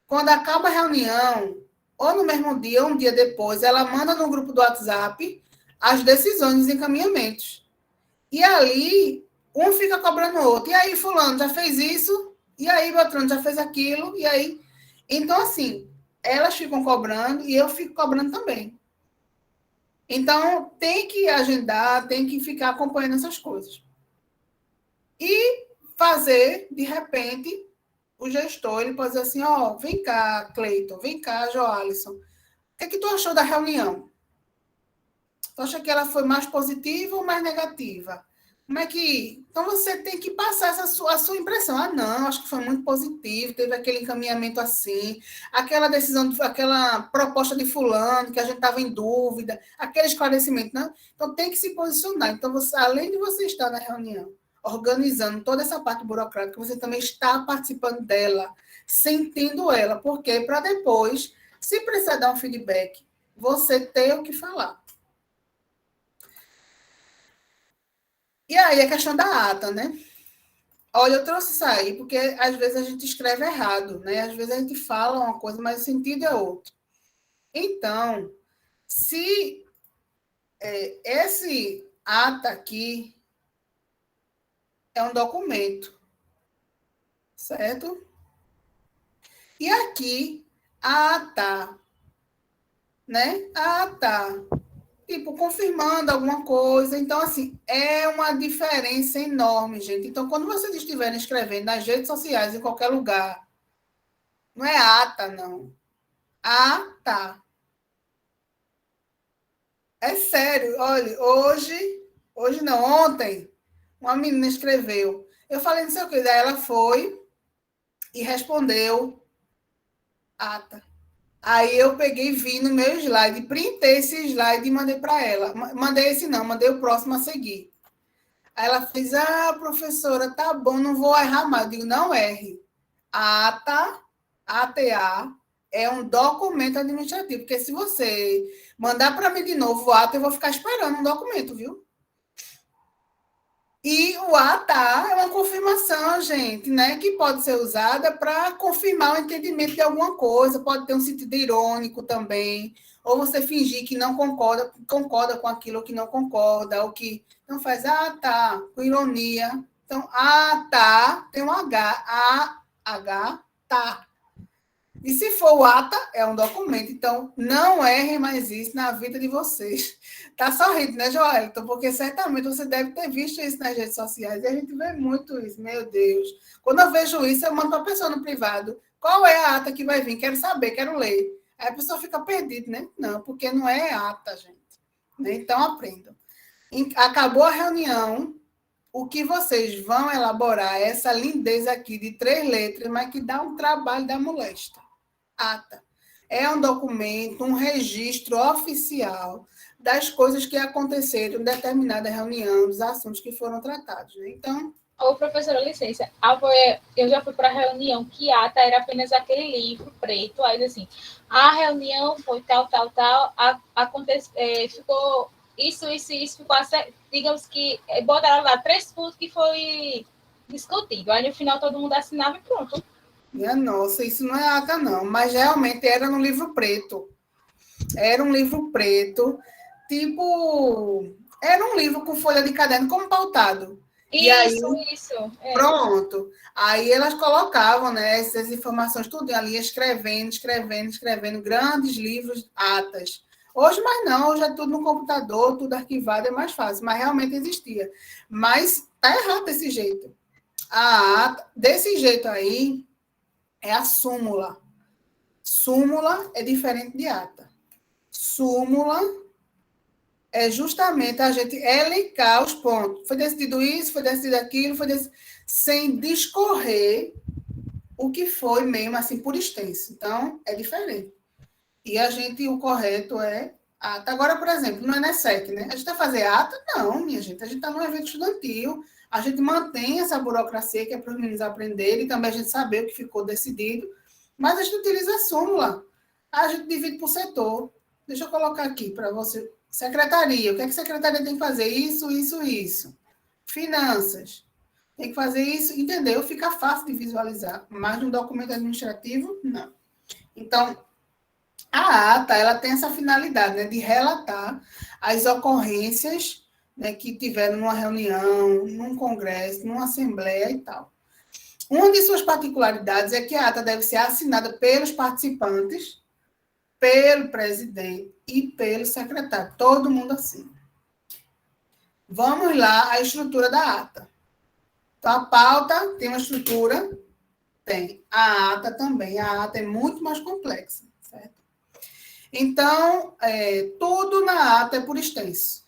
Quando acaba a reunião, ou no mesmo dia, ou um dia depois, ela manda no grupo do WhatsApp as decisões, os encaminhamentos. E ali, um fica cobrando o outro. E aí, fulano, já fez isso? E aí, Beltrano, já fez aquilo? E aí... Então, assim, elas ficam cobrando e eu fico cobrando também. Então, tem que agendar, tem que ficar acompanhando essas coisas. E fazer, de repente, o gestor, ele pode dizer assim, ó, vem cá, Cleiton, vem cá, Joalisson. O que é que tu achou da reunião? Tu acha que ela foi mais positiva ou mais negativa? Como é que... Então, você tem que passar a sua impressão. Ah, não, acho que foi muito positivo, teve aquele encaminhamento assim, aquela decisão, aquela proposta de fulano, que a gente estava em dúvida, aquele esclarecimento, não? Então, tem que se posicionar. Então, você, além de você estar na reunião, organizando toda essa parte burocrática, você também está participando dela, sentindo ela. Por quê? Para depois, se precisar dar um feedback, você ter o que falar. E aí, a questão da ata, né? Olha, eu trouxe isso aí, porque às vezes a gente escreve errado, né? Às vezes a gente fala uma coisa, mas o sentido é outro. Então, se esse ata aqui é um documento, certo? E aqui, a ata, né? A ata, tipo, confirmando alguma coisa. Então, assim, é uma diferença enorme, gente. Então, quando vocês estiverem escrevendo nas redes sociais, em qualquer lugar, não é ata, não. Ata. É sério. Olha, hoje não, ontem, uma menina escreveu. Eu falei, não sei o que, daí ela foi e respondeu ata. Aí eu peguei e vi no meu slide, printei esse slide e mandei para ela. Mandei esse não, mandei o próximo a seguir. Aí ela fez, professora, tá bom, não vou errar mais. Eu digo, não erre. ATA, ATA, é um documento administrativo, porque se você mandar para mim de novo o ATA, eu vou ficar esperando um documento, viu? E o ata é uma confirmação, gente, né? Que pode ser usada para confirmar o entendimento de alguma coisa, pode ter um sentido irônico também, ou você fingir que não concorda com aquilo ou que não concorda, ou que não faz, tá, com ironia. Então, tá, tem um H, tá. E se for o ata, é um documento. Então, não errem mais isso na vida de vocês. Tá sorrindo, né, Joelton? Porque certamente você deve ter visto isso nas redes sociais. E a gente vê muito isso, meu Deus. Quando eu vejo isso, eu mando para a pessoa no privado. Qual é a ata que vai vir? Quero saber, quero ler. Aí a pessoa fica perdida, né? Não, porque não é ata, gente. Então, aprendam. Acabou a reunião. O que vocês vão elaborar é essa lindeza aqui de 3 letras, mas que dá um trabalho da molesta. Ata. É um documento, um registro oficial das coisas que aconteceram em determinada reunião, dos assuntos que foram tratados. Né? Então... Ô, professora, licença. Eu já fui para a reunião que ata era apenas aquele livro preto. Aí, assim, a reunião foi tal, ficou isso, ficou, digamos que, botaram lá 3 pontos que foi discutido. Aí, no final, todo mundo assinava e pronto. Minha nossa, isso não é ata, não. Mas realmente era no livro preto. Era um livro preto, tipo... Era um livro com folha de caderno, como pautado. Isso. É. Pronto. Aí elas colocavam, né, essas informações tudo ali, escrevendo, grandes livros, atas. Hoje, mais não, hoje é tudo no computador, tudo arquivado, é mais fácil. Mas realmente existia. Mas tá errado desse jeito. A ata, desse jeito aí... É a súmula. Súmula é diferente de ata. Súmula é justamente a gente elencar os pontos. Foi decidido isso, foi decidido aquilo, sem discorrer o que foi mesmo, assim, por extenso. Então, é diferente. E o correto é ata. Agora, por exemplo, no ENESEC, né? A gente vai fazer ata? Não, minha gente. A gente está num evento estudantil, A gente mantém essa burocracia que é para os meninos aprenderem e também a gente saber o que ficou decidido, mas a gente utiliza a súmula. A gente divide por setor. Deixa eu colocar aqui para você. Secretaria. O que é que a secretaria tem que fazer? Isso, isso, isso. Finanças. Tem que fazer isso, entendeu? Fica fácil de visualizar. Mas no documento administrativo, não. Então, a ata, ela tem essa finalidade, né, de relatar as ocorrências, né, que tiveram numa reunião, num congresso, numa assembleia e tal. Uma de suas particularidades é que a ata deve ser assinada pelos participantes, pelo presidente e pelo secretário. Todo mundo assina. Vamos lá, a estrutura da ata. Então, a pauta tem uma estrutura? Tem. A ata também. A ata é muito mais complexa, certo? Então, tudo na ata é por extenso.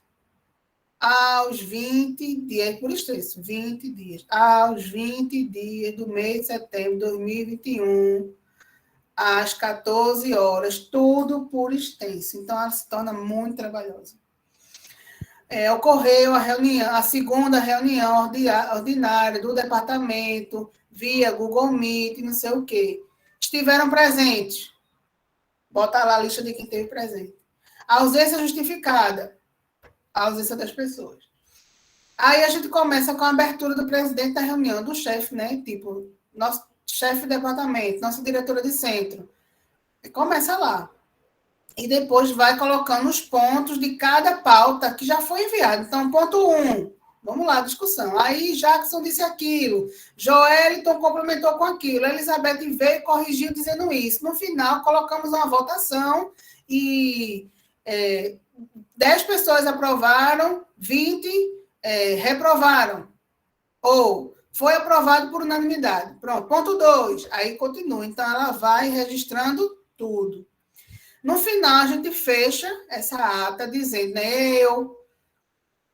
Aos 20 dias, por extenso, 20 dias. Aos 20 dias do mês de setembro de 2021, às 14 horas, tudo por extenso. Então, ela se torna muito trabalhosa. Ocorreu a segunda reunião ordinária do departamento, via Google Meet, não sei o quê. Estiveram presentes. Bota lá a lista de quem esteve presente. A ausência justificada. A ausência das pessoas. Aí a gente começa com a abertura do presidente da reunião, do chefe, né? Tipo, nosso chefe de departamento, nossa diretora de centro. E começa lá. E depois vai colocando os pontos de cada pauta que já foi enviado. Então, ponto 1, vamos lá, discussão. Aí, Jackson disse aquilo, Joeliton complementou com aquilo, Elizabeth veio e corrigiu dizendo isso. No final, colocamos uma votação e 10 pessoas aprovaram, 20 reprovaram. Ou foi aprovado por unanimidade. Pronto, ponto 2. Aí continua. Então, ela vai registrando tudo. No final, a gente fecha essa ata dizendo, né, eu,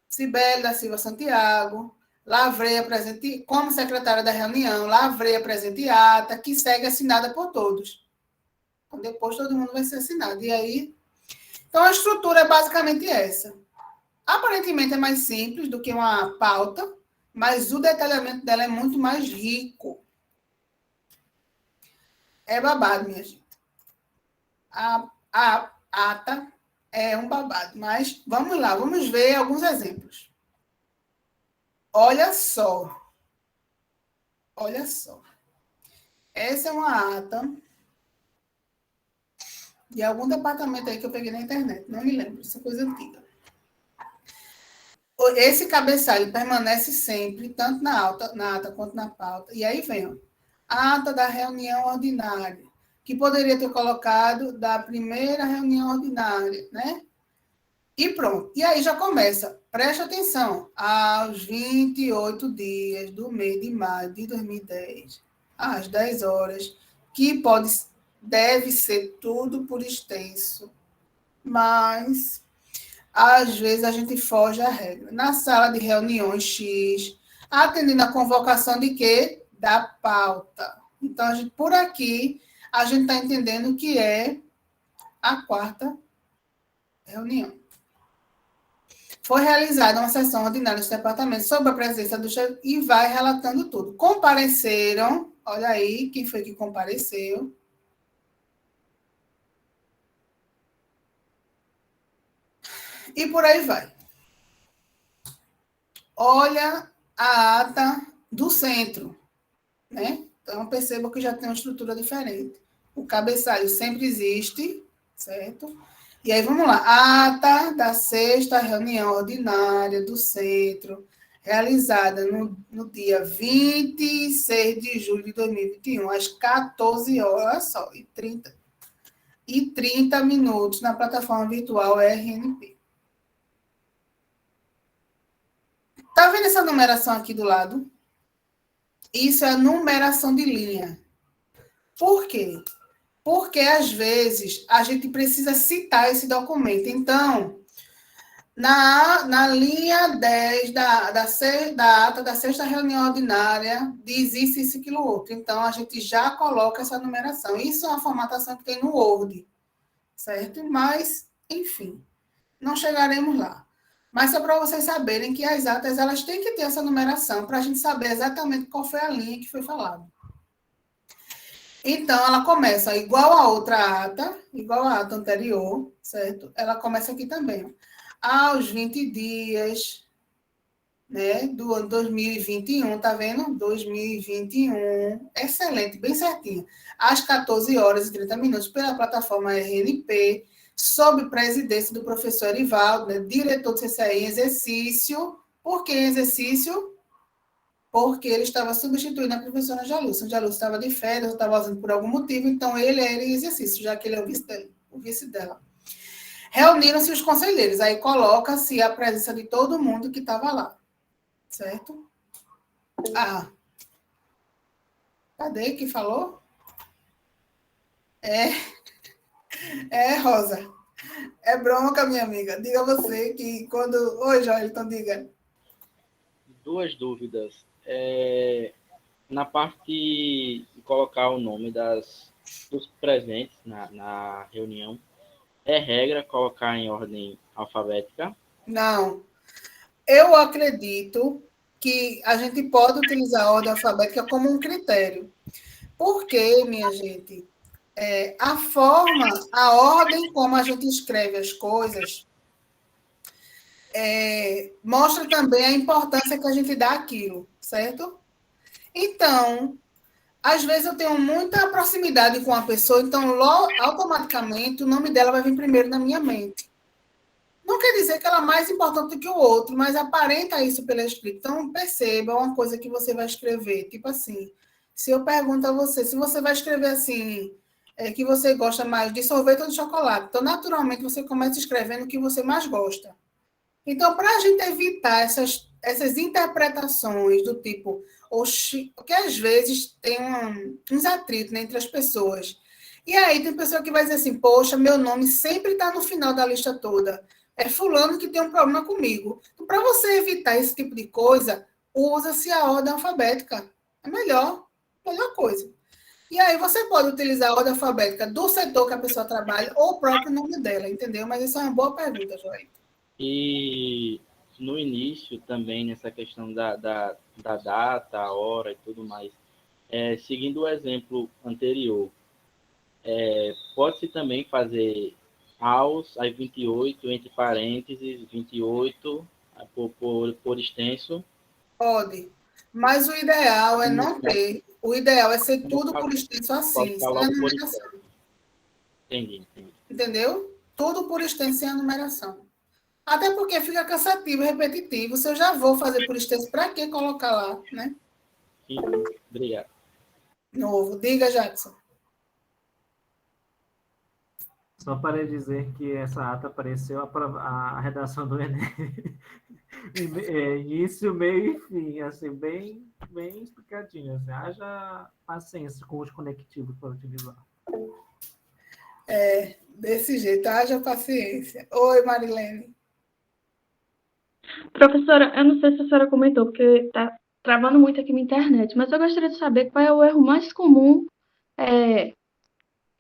Cibele da Silva Santiago, lavrei a presente, como secretária da reunião, lavrei a presente ata, que segue assinada por todos. Então, depois todo mundo vai ser assinado. E aí, então a estrutura é basicamente essa. Aparentemente é mais simples do que uma pauta, mas o detalhamento dela é muito mais rico. É babado, minha gente. A ata é um babado, mas vamos lá, vamos ver alguns exemplos. Olha só. Olha só. Essa é uma ata de algum departamento aí que eu peguei na internet, não me lembro, essa coisa antiga. Esse cabeçalho permanece sempre, tanto na ata quanto na pauta. E aí vem, ó, a ata da reunião ordinária, que poderia ter colocado da primeira reunião ordinária, né? E pronto. E aí já começa. Preste atenção. Aos 28 dias do mês de maio de 2010, às 10 horas, que deve ser tudo por extenso, mas às vezes a gente foge à regra. Na sala de reuniões X, atendendo a convocação de quê? Da pauta. Então, por aqui, a gente está entendendo que é a quarta reunião. Foi realizada uma sessão ordinária dos departamentos sob a presença do chefe e vai relatando tudo. Compareceram, olha aí, quem foi que compareceu? E por aí vai. Olha a ata do centro, né? Então, perceba que já tem uma estrutura diferente. O cabeçalho sempre existe, certo? E aí, vamos lá. A ata da 6ª reunião ordinária do centro, realizada no dia 26 de julho de 2021, às 14 horas só, e 30 minutos na plataforma virtual RNP. Tá vendo essa numeração aqui do lado? Isso é a numeração de linha. Por quê? Porque, às vezes, a gente precisa citar esse documento. Então, na linha 10 da ata da 6ª reunião ordinária, diz isso, aquilo, outro. Então, a gente já coloca essa numeração. Isso é uma formatação que tem no Word, certo? Mas, enfim, não chegaremos lá. Mas só para vocês saberem que as atas elas têm que ter essa numeração para a gente saber exatamente qual foi a linha que foi falada. Então, ela começa igual a outra ata, igual a ata anterior, certo? Ela começa aqui também. Aos 20 dias, né, do ano 2021, tá vendo? 2021, excelente, bem certinho. Às 14 horas e 30 minutos, pela plataforma RNP, sob presidência do professor Erivaldo, né, diretor do CCI em exercício. Por que em exercício? Porque ele estava substituindo a professora Jalúcia. A Jalúcia estava de férias, estava ausente por algum motivo, então ele era em exercício, já que ele é o vice dela. Reuniram-se os conselheiros, aí coloca-se a presença de todo mundo que estava lá, certo? Cadê que falou? Rosa. É bronca, minha amiga. Diga você que quando... Oi, Joelton, diga. Duas dúvidas. Na parte de colocar o nome dos presentes na reunião, é regra colocar em ordem alfabética? Não. Eu acredito que a gente pode utilizar a ordem alfabética como um critério. Porque, minha gente, a ordem como a gente escreve as coisas, mostra também a importância que a gente dá àquilo, certo? Então, às vezes eu tenho muita proximidade com a pessoa, então automaticamente o nome dela vai vir primeiro na minha mente. Não quer dizer que ela é mais importante do que o outro, mas aparenta isso pela escrita. Então, perceba uma coisa que você vai escrever, tipo assim, se eu pergunto a você, se você vai escrever assim, que você gosta mais de sorvete ou de chocolate, então, naturalmente, você começa escrevendo o que você mais gosta. Então, para a gente evitar essas interpretações do tipo, porque às vezes tem uns atritos, né, entre as pessoas. E aí tem pessoa que vai dizer assim, poxa, meu nome sempre está no final da lista toda. É fulano que tem um problema comigo. Então, para você evitar esse tipo de coisa, usa-se a ordem alfabética. É melhor coisa. E aí você pode utilizar a ordem alfabética do setor que a pessoa trabalha ou o próprio nome dela, entendeu? Mas isso é uma boa pergunta, Joel. E no início também, nessa questão da data, a hora e tudo mais, seguindo o exemplo anterior, pode-se também fazer aí 28, entre parênteses, 28, por extenso? Pode. Mas o ideal é não ter. O ideal é ser tudo por extenso assim, sem a numeração. Entendi. Entendeu? Tudo por extenso sem a numeração. Até porque fica cansativo, repetitivo. Se eu já vou fazer por extenso, para que colocar lá, né? Sim, obrigado. Novo. Diga, Jackson. Só para dizer que essa ata apareceu a redação do Enem. Início, meio e fim, assim, bem explicadinho. Assim, haja paciência com os conectivos para utilizar. Desse jeito, haja paciência. Oi, Marilene. Professora, eu não sei se a senhora comentou, porque está travando muito aqui minha internet, mas eu gostaria de saber qual é o erro mais comum.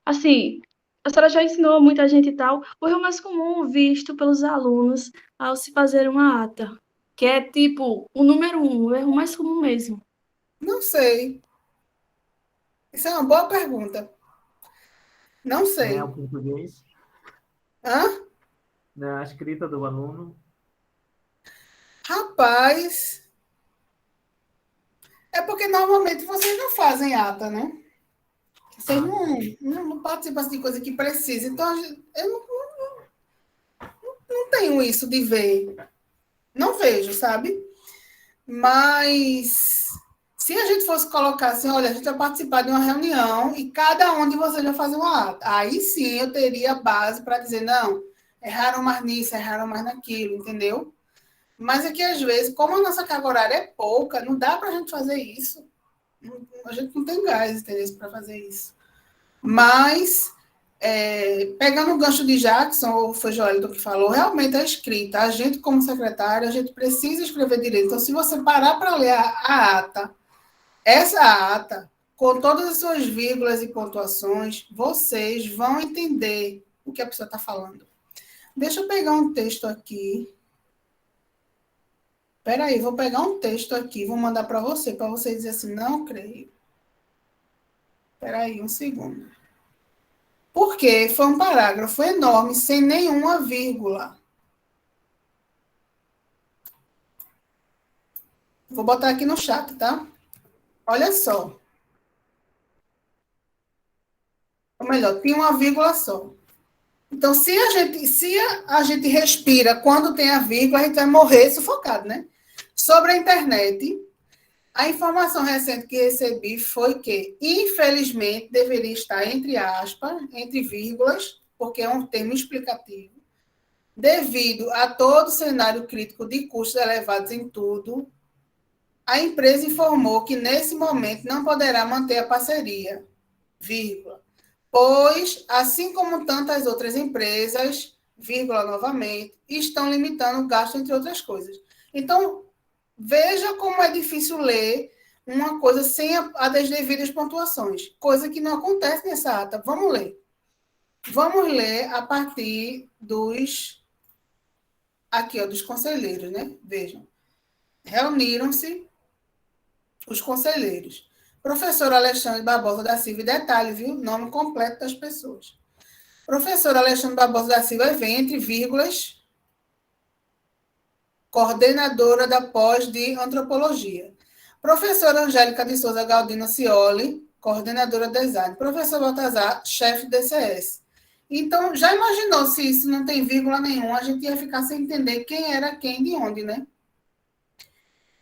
Assim, a senhora já ensinou a muita gente e tal, o erro mais comum visto pelos alunos ao se fazer uma ata, que é tipo o número 1, o erro mais comum mesmo. Não sei. Isso é uma boa pergunta. Não sei. É o português? Hã? A escrita do aluno? Rapaz, é porque normalmente vocês não fazem ata, né? Vocês não participam de coisa que precisa. Então, eu não tenho isso de ver. Não vejo, sabe? Mas se a gente fosse colocar assim, olha, a gente vai participar de uma reunião e cada um de vocês vai fazer uma ata. Aí sim eu teria base para dizer, não, erraram mais nisso, erraram mais naquilo, entendeu? Mas é que, às vezes, como a nossa carga horária é pouca, não dá para a gente fazer isso. A gente não tem gás, entendeu, para fazer isso. Mas, pegando o gancho de Jackson, ou foi Joelton que falou, realmente a escrita, a gente, como secretária, a gente precisa escrever direito. Então, se você parar para ler a ata, essa ata, com todas as suas vírgulas e pontuações, vocês vão entender o que a pessoa está falando. Deixa eu pegar um texto aqui. peraí, vou pegar um texto aqui, vou mandar para você dizer assim, não creio. Peraí, um segundo. Porque foi um parágrafo enorme, sem nenhuma vírgula. Vou botar aqui no chat, tá? Olha só. Ou melhor, tinha uma vírgula só. Então, se a gente respira quando tem a vírgula, a gente vai morrer sufocado, né? Sobre a internet, a informação recente que recebi foi que, infelizmente, deveria estar entre aspas, entre vírgulas, porque é um termo explicativo, devido a todo o cenário crítico de custos elevados em tudo, a empresa informou que, nesse momento, não poderá manter a parceria, vírgula, pois, assim como tantas outras empresas, vírgula novamente, estão limitando o gasto, entre outras coisas. Então, veja como é difícil ler uma coisa sem as devidas pontuações, coisa que não acontece nessa ata. Vamos ler. Vamos ler a partir dos... Aqui, ó, dos conselheiros, né? Vejam. Reuniram-se os conselheiros. Professor Alexandre Barbosa da Silva, e detalhe, viu? Nome completo das pessoas. Professor Alexandre Barbosa da Silva vem entre vírgulas, coordenadora da pós de antropologia. Professora Angélica de Souza Galdino Cioli, coordenadora de design. Professor Baltazar, chefe de DCS. Então, já imaginou se isso não tem vírgula nenhuma, a gente ia ficar sem entender quem era quem de onde, né?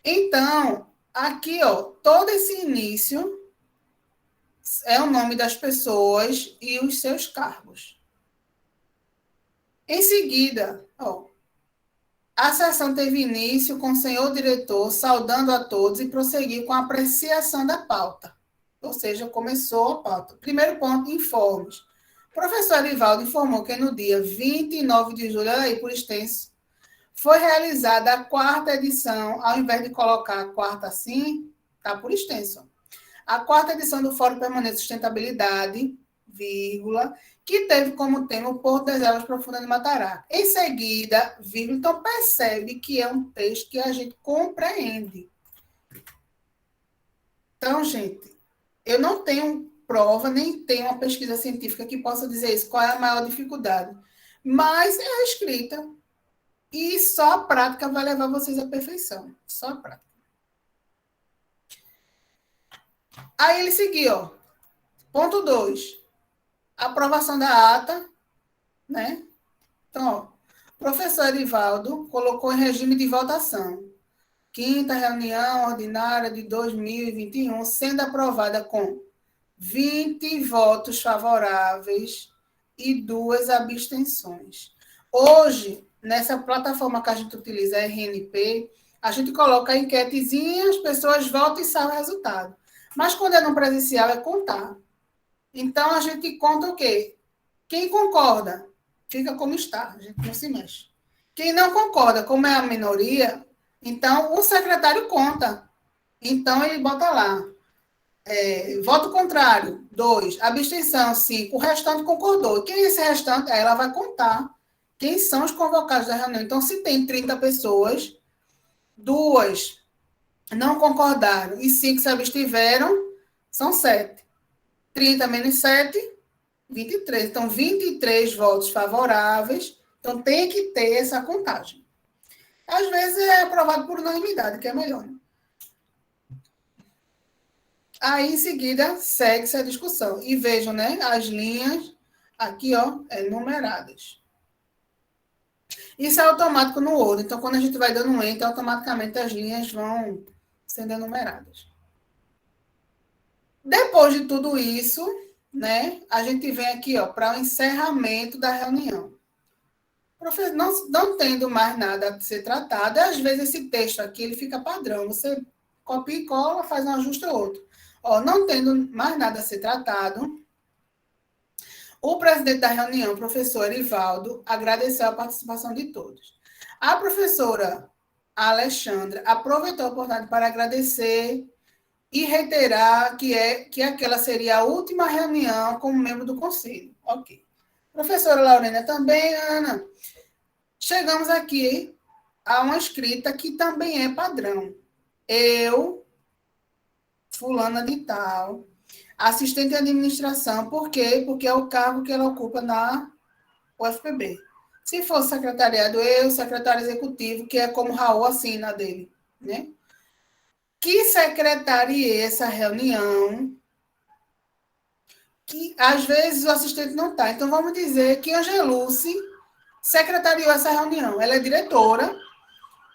Então, aqui, ó, todo esse início é o nome das pessoas e os seus cargos. Em seguida, ó, a sessão teve início com o senhor diretor saudando a todos e prosseguiu com a apreciação da pauta. Ou seja, começou a pauta. Primeiro ponto, informes. O professor Arivaldo informou que no dia 29 de julho, olha aí por extenso, foi realizada a 4ª edição, ao invés de colocar a 4ª assim, tá por extenso. A 4ª edição do Fórum Permanente de Sustentabilidade, vírgula, que teve como tema o Porto das Águas Profundas de Mataraca. Em seguida, vírgula, então percebe que é um texto que a gente compreende. Então, gente, eu não tenho prova, nem tenho uma pesquisa científica que possa dizer isso, qual é a maior dificuldade. Mas é a escrita. E só a prática vai levar vocês à perfeição. Só a prática. Aí ele seguiu, ó. Ponto 2. Aprovação da ata, né? Então, ó, o professor Arivaldo colocou em regime de votação. 5ª reunião ordinária de 2021, sendo aprovada com 20 votos favoráveis e 2 abstenções. Hoje, nessa plataforma que a gente utiliza, a RNP, a gente coloca a enquetezinha, as pessoas votam e sai o resultado. Mas quando é no presencial, é contar. Então, a gente conta o quê? Quem concorda, fica como está, a gente não se mexe. Quem não concorda, como é a minoria, então o secretário conta. Então, ele bota lá. Voto contrário, 2. Abstenção, 5. O restante concordou. Quem é esse restante? Aí ela vai contar quem são os convocados da reunião. Então, se tem 30 pessoas, 2 não concordaram e 5 se abstiveram, são 7. 30 menos 7, 23. Então, 23 votos favoráveis. Então, tem que ter essa contagem. Às vezes é aprovado por unanimidade, que é melhor. Né? Aí, em seguida, segue-se a discussão. E vejam, né, as linhas aqui, ó, numeradas. Isso é automático no Word. Então, quando a gente vai dando um Enter, automaticamente as linhas vão sendo enumeradas. Depois de tudo isso, né, a gente vem aqui, ó, para o encerramento da reunião. Professor, não tendo mais nada a ser tratado, às vezes esse texto aqui ele fica padrão. Você copia e cola, faz um ajuste ou outro. Ó, não tendo mais nada a ser tratado, o presidente da reunião, o professor Arivaldo, agradeceu a participação de todos. A professora Alexandra aproveitou a oportunidade para agradecer e reiterar que aquela seria a última reunião como membro do conselho. Ok. Professora Laurena também, Ana. Chegamos aqui há uma escrita que também é padrão. Eu, fulana de tal, assistente de administração. Por quê? Porque é o cargo que ela ocupa na UFPB. Se for secretariado, eu, secretário executivo, que é como Raul assina dele, né? Que secretariei essa reunião, que às vezes o assistente não está. Então, vamos dizer que Angeluce secretariou essa reunião. Ela é diretora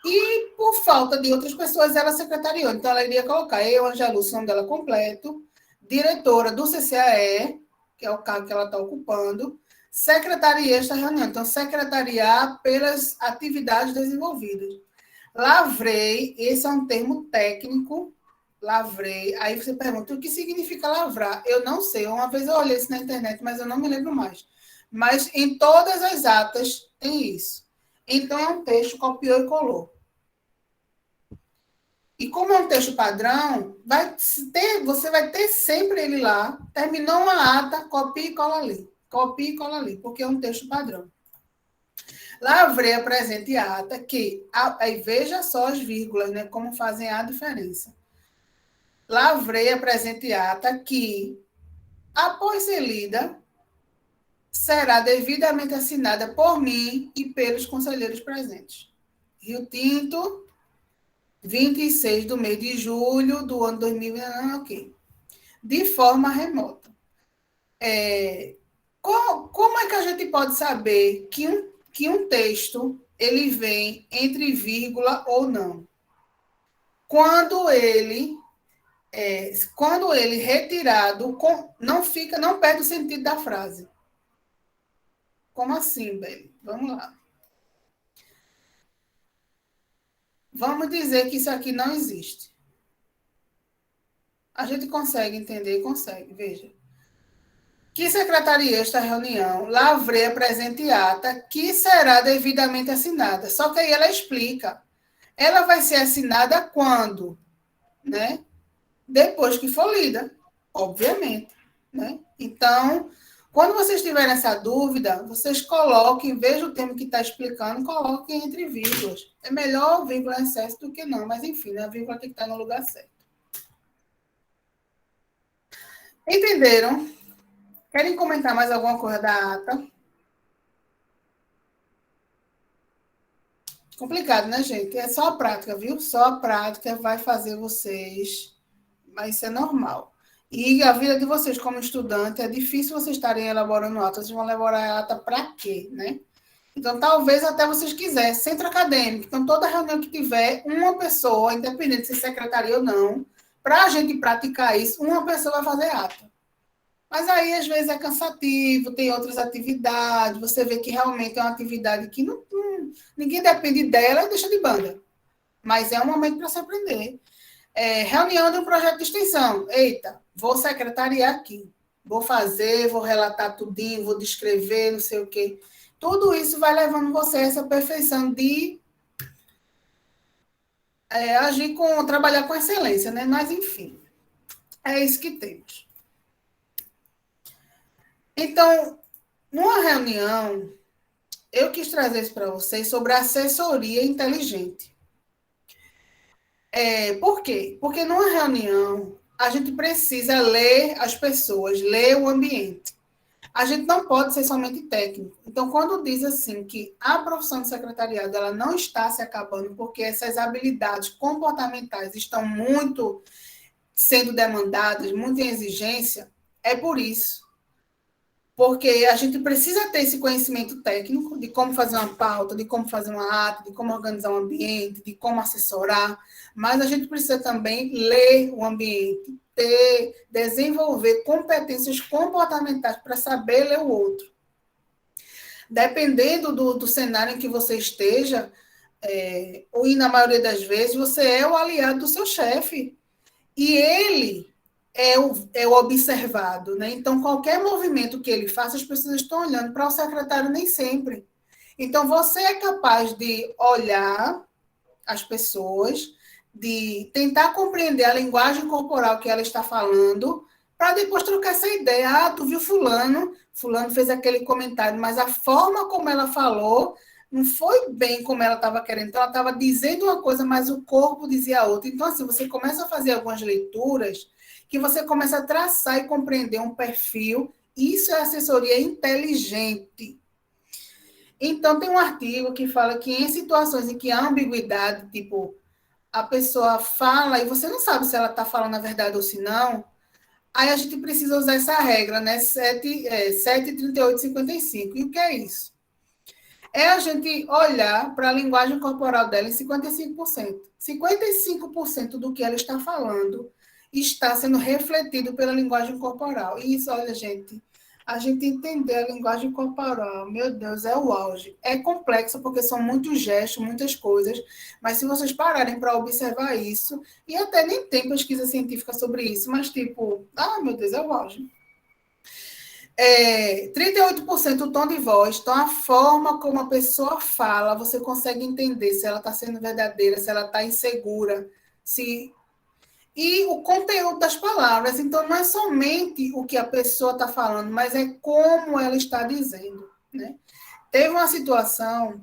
e, por falta de outras pessoas, ela secretariou. Então, ela iria colocar eu, Angeluce, o nome dela completo, diretora do CCAE, que é o cargo que ela está ocupando, secretariei esta reunião. Então, secretariar pelas atividades desenvolvidas. Lavrei, esse é um termo técnico, lavrei. Aí você pergunta, o que significa lavrar? Eu não sei, uma vez eu olhei isso na internet, mas eu não me lembro mais. Mas em todas as atas tem isso. Então, é um texto, copiou e colou. E como é um texto padrão, você vai ter sempre ele lá, terminou uma ata, copia e cola ali. Copia e cola ali, porque é um texto padrão. Lavrei a presente ata que, aí veja só as vírgulas, né, como fazem a diferença. Lavrei a presente ata que, após ser lida, será devidamente assinada por mim e pelos conselheiros presentes. Rio Tinto, 26 do mês de julho do ano 2020, ok. De forma remota. Como é que a gente pode saber que um texto ele vem entre vírgula ou não? Quando ele retirado, não perde o sentido da frase. Como assim, Beli? Vamos lá. Vamos dizer que isso aqui não existe. A gente consegue entender? Consegue, veja. Que secretariei esta reunião, lavrei a presente ata, que será devidamente assinada. Só que aí ela explica. Ela vai ser assinada quando? Né? Depois que for lida, obviamente. Né? Então, quando vocês tiverem essa dúvida, vocês coloquem, vejam o termo que está explicando, coloquem entre vírgulas. É melhor vírgula em excesso do que não, mas enfim, né? A vírgula tem que estar no lugar certo. Entenderam? Querem comentar mais alguma coisa da ata? Complicado, né, gente? É só a prática, viu? Só a prática vai fazer vocês... Mas isso é normal. E a vida de vocês como estudante, é difícil vocês estarem elaborando ata. Vocês vão elaborar ata para quê, né? Então, talvez até vocês quisessem. Centro acadêmico. Então, toda reunião que tiver, uma pessoa, independente se é secretaria ou não, para a gente praticar isso, uma pessoa vai fazer ata. Mas aí, às vezes, é cansativo, tem outras atividades, você vê que realmente é uma atividade que ninguém depende dela e deixa de banda. Mas é um momento para se aprender. Reunião de um projeto de extensão. Eita, vou secretariar aqui. Vou fazer, vou relatar tudinho, vou descrever, não sei o quê. Tudo isso vai levando você a essa perfeição de trabalhar com excelência, né? Mas, enfim, é isso que temos. Então, numa reunião, eu quis trazer isso para vocês sobre a assessoria inteligente. Por quê? Porque numa reunião, a gente precisa ler as pessoas, ler o ambiente. A gente não pode ser somente técnico. Então, quando diz assim que a profissão de secretariado ela não está se acabando porque essas habilidades comportamentais estão muito sendo demandadas, muito em exigência, é por isso. Porque a gente precisa ter esse conhecimento técnico de como fazer uma pauta, de como fazer uma ata, de como organizar um ambiente, de como assessorar, mas a gente precisa também ler o ambiente, desenvolver competências comportamentais para saber ler o outro. Dependendo do cenário em que você esteja, ou na maioria das vezes, você é o aliado do seu chefe. E ele é o observado, né? Então, qualquer movimento que ele faça, as pessoas estão olhando para o secretário nem sempre. Então, você é capaz de olhar as pessoas, de tentar compreender a linguagem corporal que ela está falando, para depois trocar essa ideia. Ah, tu viu fulano fez aquele comentário, mas a forma como ela falou não foi bem como ela estava querendo. Então, ela estava dizendo uma coisa, mas o corpo dizia outra. Então, assim, você começa a fazer algumas leituras que você começa a traçar e compreender um perfil. Isso é assessoria inteligente. Então, tem um artigo que fala que em situações em que há ambiguidade, tipo, a pessoa fala e você não sabe se ela está falando a verdade ou se não, aí a gente precisa usar essa regra, né? 7, 38, 55. E o que é isso? É a gente olhar para a linguagem corporal dela em 55%. 55% do que ela está falando está sendo refletido pela linguagem corporal. E isso, olha, gente, a gente entender a linguagem corporal, meu Deus, é o auge. É complexo porque são muitos gestos, muitas coisas, mas se vocês pararem para observar isso, e até nem tem pesquisa científica sobre isso, mas tipo, meu Deus, é o auge. 38% o tom de voz, então a forma como a pessoa fala, você consegue entender se ela está sendo verdadeira, se ela está insegura, e o conteúdo das palavras. Então, não é somente o que a pessoa está falando, mas é como ela está dizendo, né? Teve uma situação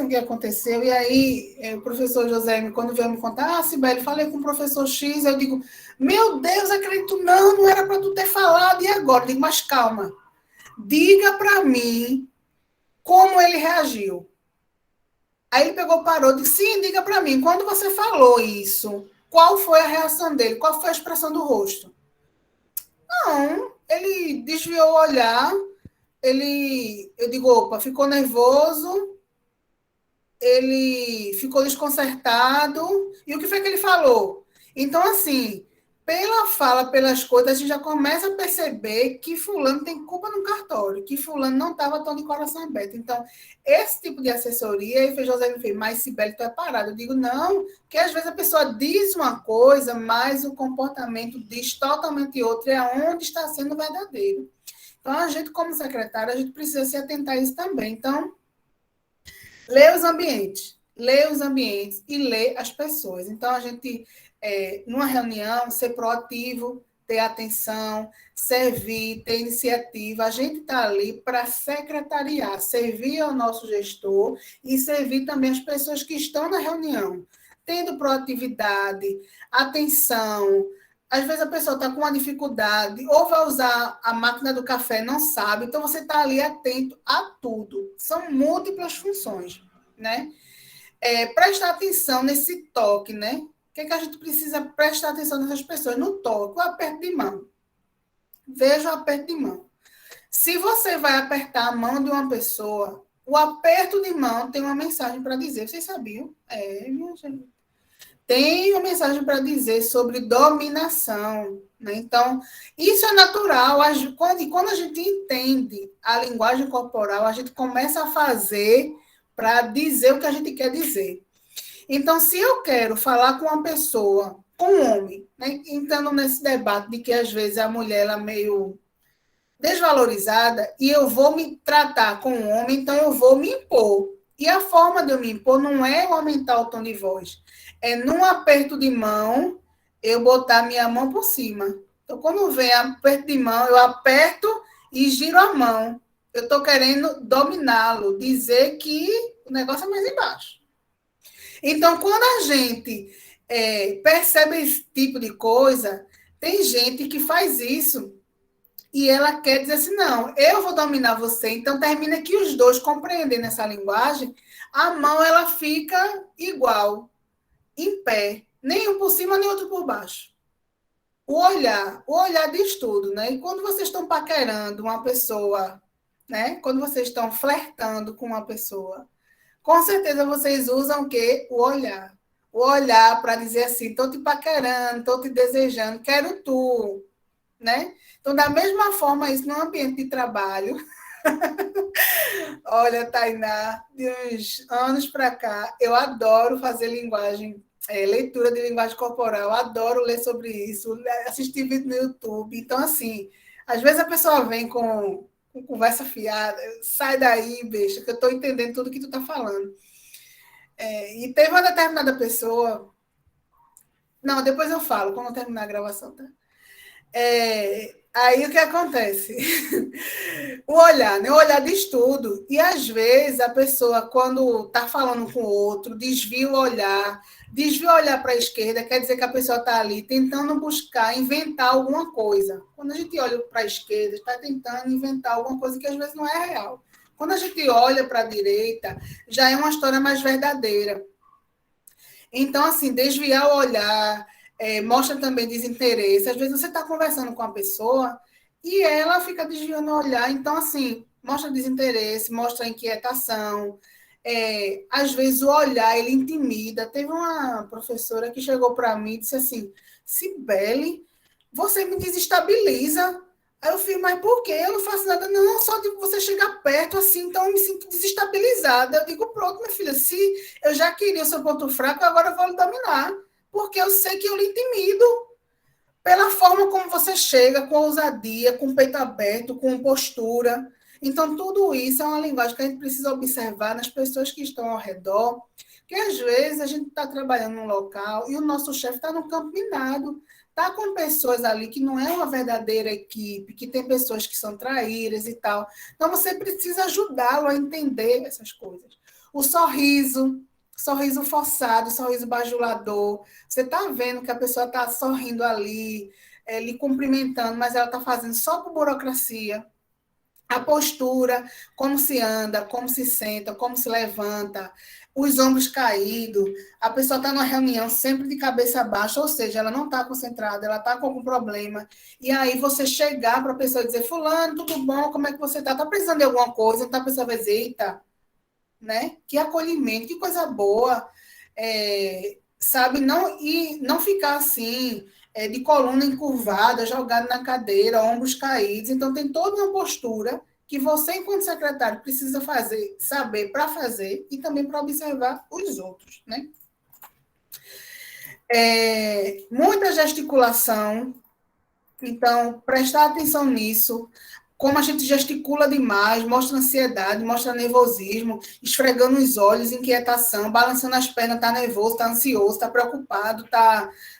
que aconteceu, e aí o professor José, quando veio me contar, Sibeli, falei com o professor X, eu digo, meu Deus, acredito, não era para tu ter falado, e agora? Eu digo, mas calma, diga para mim como ele reagiu. Aí ele pegou, parou, e disse, sim, diga para mim, quando você falou isso, qual foi a reação dele? Qual foi a expressão do rosto? Não, ele desviou o olhar, eu digo, opa, ficou nervoso, ele ficou desconcertado, e o que foi que ele falou? Então, assim, pela fala, pelas coisas, a gente já começa a perceber que fulano tem culpa no cartório, que fulano não estava tão de coração aberto. Então, esse tipo de assessoria, e o José me fez, mas Sibeli, tu é parado. Eu digo, não, porque às vezes a pessoa diz uma coisa, mas o comportamento diz totalmente outra, e é onde está sendo verdadeiro. Então, a gente, como secretária, a gente precisa se atentar a isso também. Então, ler os ambientes e ler as pessoas. Então, a gente, numa reunião, ser proativo, ter atenção, servir, ter iniciativa. A gente está ali para secretariar, servir ao nosso gestor e servir também as pessoas que estão na reunião, tendo proatividade, atenção. Às vezes a pessoa está com uma dificuldade, ou vai usar a máquina do café, não sabe, então você está ali atento a tudo. São múltiplas funções, né? Prestar atenção nesse toque, né? O que é que a gente precisa prestar atenção nessas pessoas? No toque, o aperto de mão. Veja o aperto de mão. Se você vai apertar a mão de uma pessoa, o aperto de mão tem uma mensagem para dizer. Vocês sabiam? Minha gente. Tem uma mensagem para dizer sobre dominação, né? Então, isso é natural. Quando a gente entende a linguagem corporal, a gente começa a fazer para dizer o que a gente quer dizer. Então, se eu quero falar com uma pessoa, com um homem, né? Entrando nesse debate de que às vezes a mulher ela é meio desvalorizada e eu vou me tratar com um homem, então eu vou me impor. E a forma de eu me impor não é eu aumentar o tom de voz, é num aperto de mão eu botar minha mão por cima. Então, quando vem aperto de mão, eu aperto e giro a mão. Eu estou querendo dominá-lo, dizer que o negócio é mais embaixo. Então, quando a gente percebe esse tipo de coisa, tem gente que faz isso e ela quer dizer assim, não, eu vou dominar você. Então, termina que os dois compreendendo essa linguagem, a mão ela fica igual, em pé, nem um por cima, nem outro por baixo. O olhar diz tudo, né? E quando vocês estão paquerando uma pessoa, né? Quando vocês estão flertando com uma pessoa, com certeza vocês usam o quê? O olhar. O olhar para dizer assim, estou te paquerando, estou te desejando, quero tu, né? Então, da mesma forma, isso no ambiente de trabalho. Olha, Tainá, de uns anos para cá, eu adoro fazer leitura de linguagem corporal, adoro ler sobre isso, assistir vídeo no YouTube. Então, assim, às vezes a pessoa vem com conversa fiada, sai daí, besta, que eu estou entendendo tudo que tu está falando. E teve uma determinada pessoa... Não, depois eu falo, quando eu terminar a gravação, tá? Aí o que acontece? O olhar, né? O olhar diz tudo. E às vezes a pessoa, quando está falando com o outro, desvia o olhar para a esquerda, quer dizer que a pessoa está ali tentando buscar, inventar alguma coisa. Quando a gente olha para a esquerda, está tentando inventar alguma coisa que às vezes não é real. Quando a gente olha para a direita, já é uma história mais verdadeira. Então, assim, desviar o olhar, mostra também desinteresse. Às vezes você está conversando com a pessoa e ela fica desviando o olhar. Então, assim, mostra desinteresse, mostra inquietação. Às vezes o olhar, ele intimida. Teve uma professora que chegou para mim e disse assim, Cibele, você me desestabiliza. Aí eu fiz, mas por quê? Eu não faço nada, não, só de você chegar perto assim, então eu me sinto desestabilizada. Eu digo, pronto, minha filha, se eu já queria o seu ponto fraco, agora eu vou lhe dominar, porque eu sei que eu lhe intimido pela forma como você chega, com ousadia, com o peito aberto, com postura. Então, tudo isso é uma linguagem que a gente precisa observar nas pessoas que estão ao redor, porque às vezes a gente está trabalhando num local e o nosso chefe está no campo minado, está com pessoas ali que não é uma verdadeira equipe, que tem pessoas que são traíras e tal. Então, você precisa ajudá-lo a entender essas coisas. O sorriso forçado, sorriso bajulador. Você está vendo que a pessoa está sorrindo ali, lhe cumprimentando, mas ela está fazendo só por burocracia. A postura, como se anda, como se senta, como se levanta, os ombros caídos, a pessoa está numa reunião sempre de cabeça baixa, ou seja, ela não está concentrada, ela está com algum problema, e aí você chegar para a pessoa e dizer, fulano, tudo bom, como é que você está? Está precisando de alguma coisa? Então a pessoa vai dizer, eita, né? Que acolhimento, que coisa boa, sabe? Não ficar assim, de coluna encurvada, jogado na cadeira, ombros caídos. Então, tem toda uma postura que você, enquanto secretário, precisa saber para fazer e também para observar os outros, né? Muita gesticulação, então, prestar atenção nisso. Como a gente gesticula demais, mostra ansiedade, mostra nervosismo, esfregando os olhos, inquietação, balançando as pernas, está nervoso, está ansioso, está preocupado,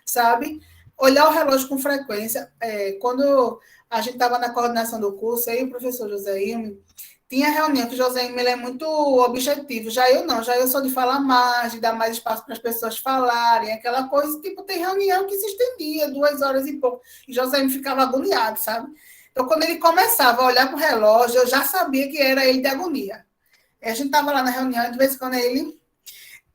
sabe? Olhar o relógio com frequência. Quando a gente estava na coordenação do curso, aí o professor José Ilme, tinha reunião que o José Ilme é muito objetivo, já eu não, já eu sou de falar mais, de dar mais espaço para as pessoas falarem, aquela coisa, tipo, tem reunião que se estendia 2 horas e pouco, e José Ilme ficava agoniado, sabe? Então, quando ele começava a olhar para o relógio, eu já sabia que era ele de agonia. A gente estava lá na reunião, de vez em quando ele...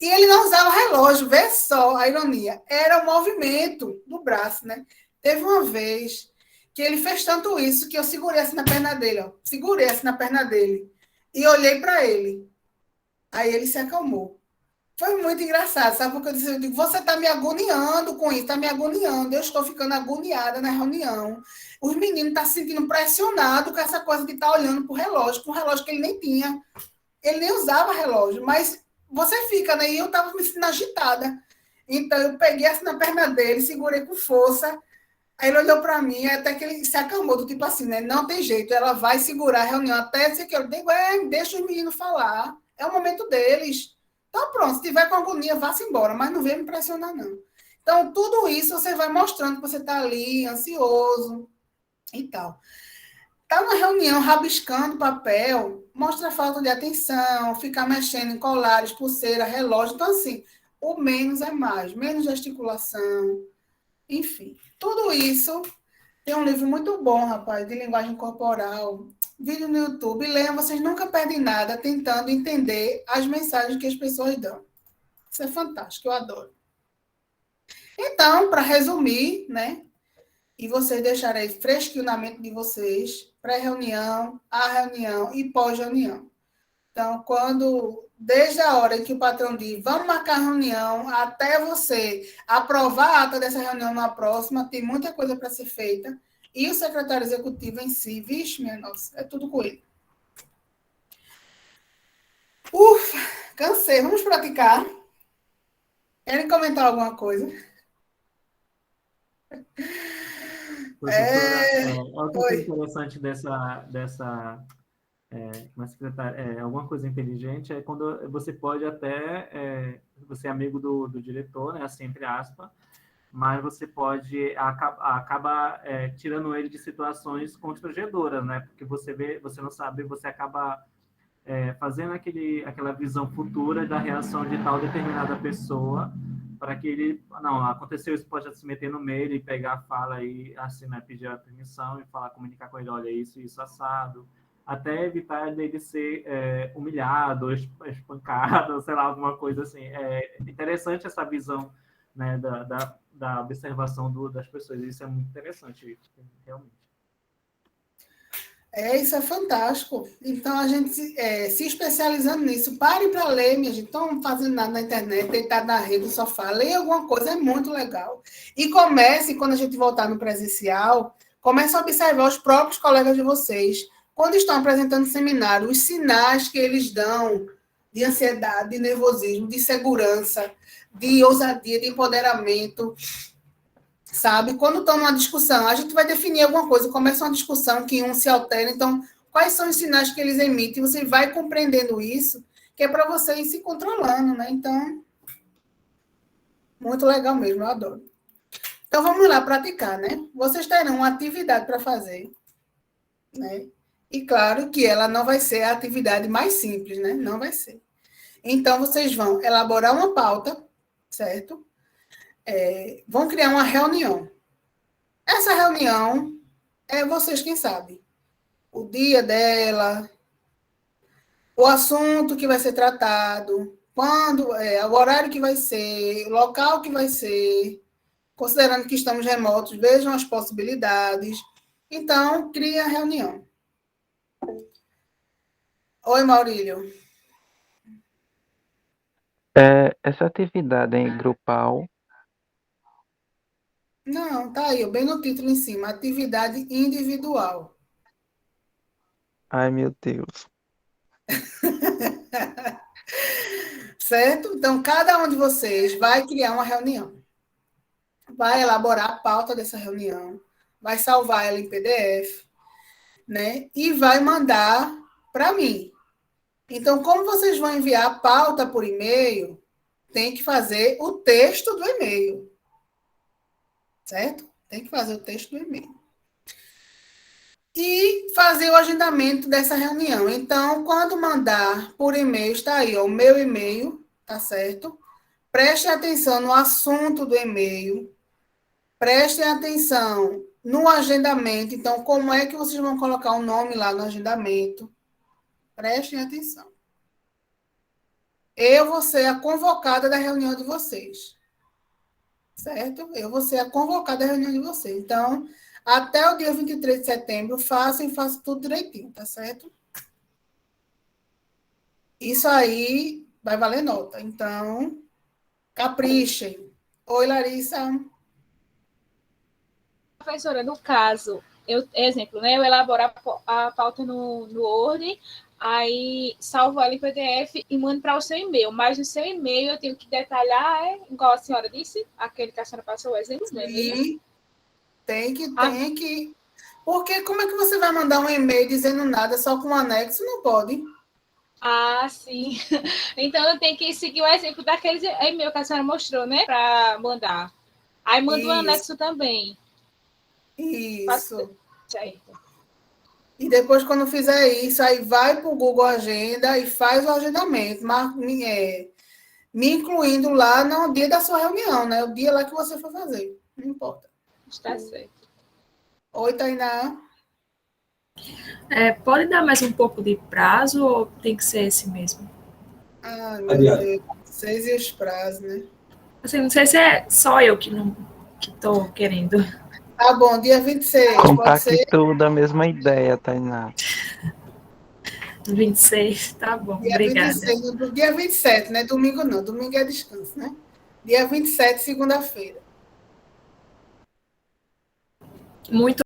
E ele não usava relógio, vê só a ironia. Era o movimento do braço, né? Teve uma vez que ele fez tanto isso que eu segurei assim na perna dele, ó. Segurei assim na perna dele. E olhei para ele. Aí ele se acalmou. Foi muito engraçado, sabe? Porque eu digo, você está me agoniando com isso, está me agoniando. Eu estou ficando agoniada na reunião. Os meninos estão se sentindo pressionados com essa coisa de estar olhando para o relógio, com um relógio que ele nem tinha. Ele nem usava relógio, mas você fica, né? E eu estava me sentindo agitada. Então, eu peguei assim na perna dele, segurei com força. Aí ele olhou para mim, até que ele se acalmou, do tipo assim, né? Não tem jeito, ela vai segurar a reunião até ser que eu digo, deixa os meninos falar. É o momento deles. Então, pronto, se tiver com agonia, vá-se embora, mas não venha me pressionar, não. Então, tudo isso você vai mostrando que você está ali, ansioso e tal. Está na reunião rabiscando papel, mostra falta de atenção, ficar mexendo em colares, pulseira, relógio. Então, assim, o menos é mais, menos gesticulação, enfim. Tudo isso tem um livro muito bom, rapaz, de linguagem corporal, vídeo no YouTube. Leiam, vocês nunca perdem nada tentando entender as mensagens que as pessoas dão. Isso é fantástico, eu adoro. Então, para resumir, né? E vocês deixarem fresquinho na mente de vocês, pré-reunião, a reunião e pós-reunião. Então, desde a hora em que o patrão diz, vamos marcar a reunião, até você aprovar a ata dessa reunião na próxima, tem muita coisa para ser feita. E o secretário executivo em si, vixe, minha nossa, é tudo com ele. Ufa, cansei. Vamos praticar? Querem comentar alguma coisa? Professora, olha que coisa interessante na secretária, alguma coisa inteligente é quando você pode até, você é amigo do diretor, né, assim, entre aspas, mas você pode acaba tirando ele de situações constrangedoras, né? Porque você não sabe, você acaba fazendo aquela visão futura da reação de tal determinada pessoa, para que ele, não, aconteceu isso, pode se meter no meio e pegar a fala e assim, né, pedir a permissão e comunicar com ele, olha, isso assado, até evitar dele ser humilhado, espancado, sei lá, alguma coisa assim. É interessante essa visão, né, da observação das pessoas, isso é muito interessante, realmente. Isso é fantástico. Então, a gente se especializando nisso. Pare para ler, minha gente. Estão fazendo nada na internet, deitado na rede, no sofá. Leia alguma coisa, é muito legal. E comece, quando a gente voltar no presencial, comece a observar os próprios colegas de vocês. Quando estão apresentando seminário, os sinais que eles dão de ansiedade, de nervosismo, de segurança, de ousadia, de empoderamento, sabe? Quando estão numa discussão, a gente vai definir alguma coisa, começa uma discussão que um se altera, então, quais são os sinais que eles emitem? Você vai compreendendo isso, que é para você ir se controlando, né? Então, muito legal mesmo, eu adoro. Então, vamos lá praticar, né? Vocês terão uma atividade para fazer, né? E claro que ela não vai ser a atividade mais simples, né? Não vai ser. Então, vocês vão elaborar uma pauta, certo? Vão criar uma reunião. Essa reunião é vocês quem sabem. O dia dela, o assunto que vai ser tratado, quando, o horário que vai ser, o local que vai ser, considerando que estamos remotos, vejam as possibilidades. Então, cria a reunião. Oi, Maurílio. Essa atividade é grupal. Não, tá aí, bem no título em cima, atividade individual. Ai, meu Deus. Certo? Então, cada um de vocês vai criar uma reunião. Vai elaborar a pauta dessa reunião, vai salvar ela em PDF, né? E vai mandar para mim. Então, como vocês vão enviar a pauta por e-mail, tem que fazer o texto do e-mail. Certo? Tem que fazer o texto do e-mail. E fazer o agendamento dessa reunião. Então, quando mandar por e-mail, está aí, ó, o meu e-mail, tá certo? Prestem atenção no assunto do e-mail. Prestem atenção no agendamento. Então, como é que vocês vão colocar o nome lá no agendamento? Prestem atenção. Eu vou ser a convocada da reunião de vocês. Certo? Eu vou ser a convocada da reunião de vocês. Então, até o dia 23 de setembro, façam tudo direitinho, tá certo? Isso aí vai valer nota. Então, caprichem. Oi, Larissa. Professora, no caso, exemplo, né? Eu elaboro a pauta no Word, aí salvo ela em PDF e mando para o seu e-mail. Mas no seu e-mail eu tenho que detalhar, igual a senhora disse, aquele que a senhora passou o exemplo, né? Sim, tem que. Porque como é que você vai mandar um e-mail dizendo nada só com um anexo? Não pode. Ah, sim. Então eu tenho que seguir o exemplo daqueles e-mail que a senhora mostrou, né? Para mandar. Aí manda o anexo também. Isso. Certo. E depois, quando fizer isso, aí vai para o Google Agenda e faz o agendamento, me incluindo lá no dia da sua reunião, né? O dia lá que você for fazer. Não importa. Está certo. Oi, Tainá. Pode dar mais um pouco de prazo ou tem que ser esse mesmo? Ai, meu Deus. 6 e os prazos, né? Assim, não sei se é só eu que estou querendo. Tá bom, dia 26. Compactou da mesma ideia, Tainá. 26, tá bom, dia obrigada. 26, dia 27, né? Domingo não, domingo é descanso, né? Dia 27, segunda-feira. Muito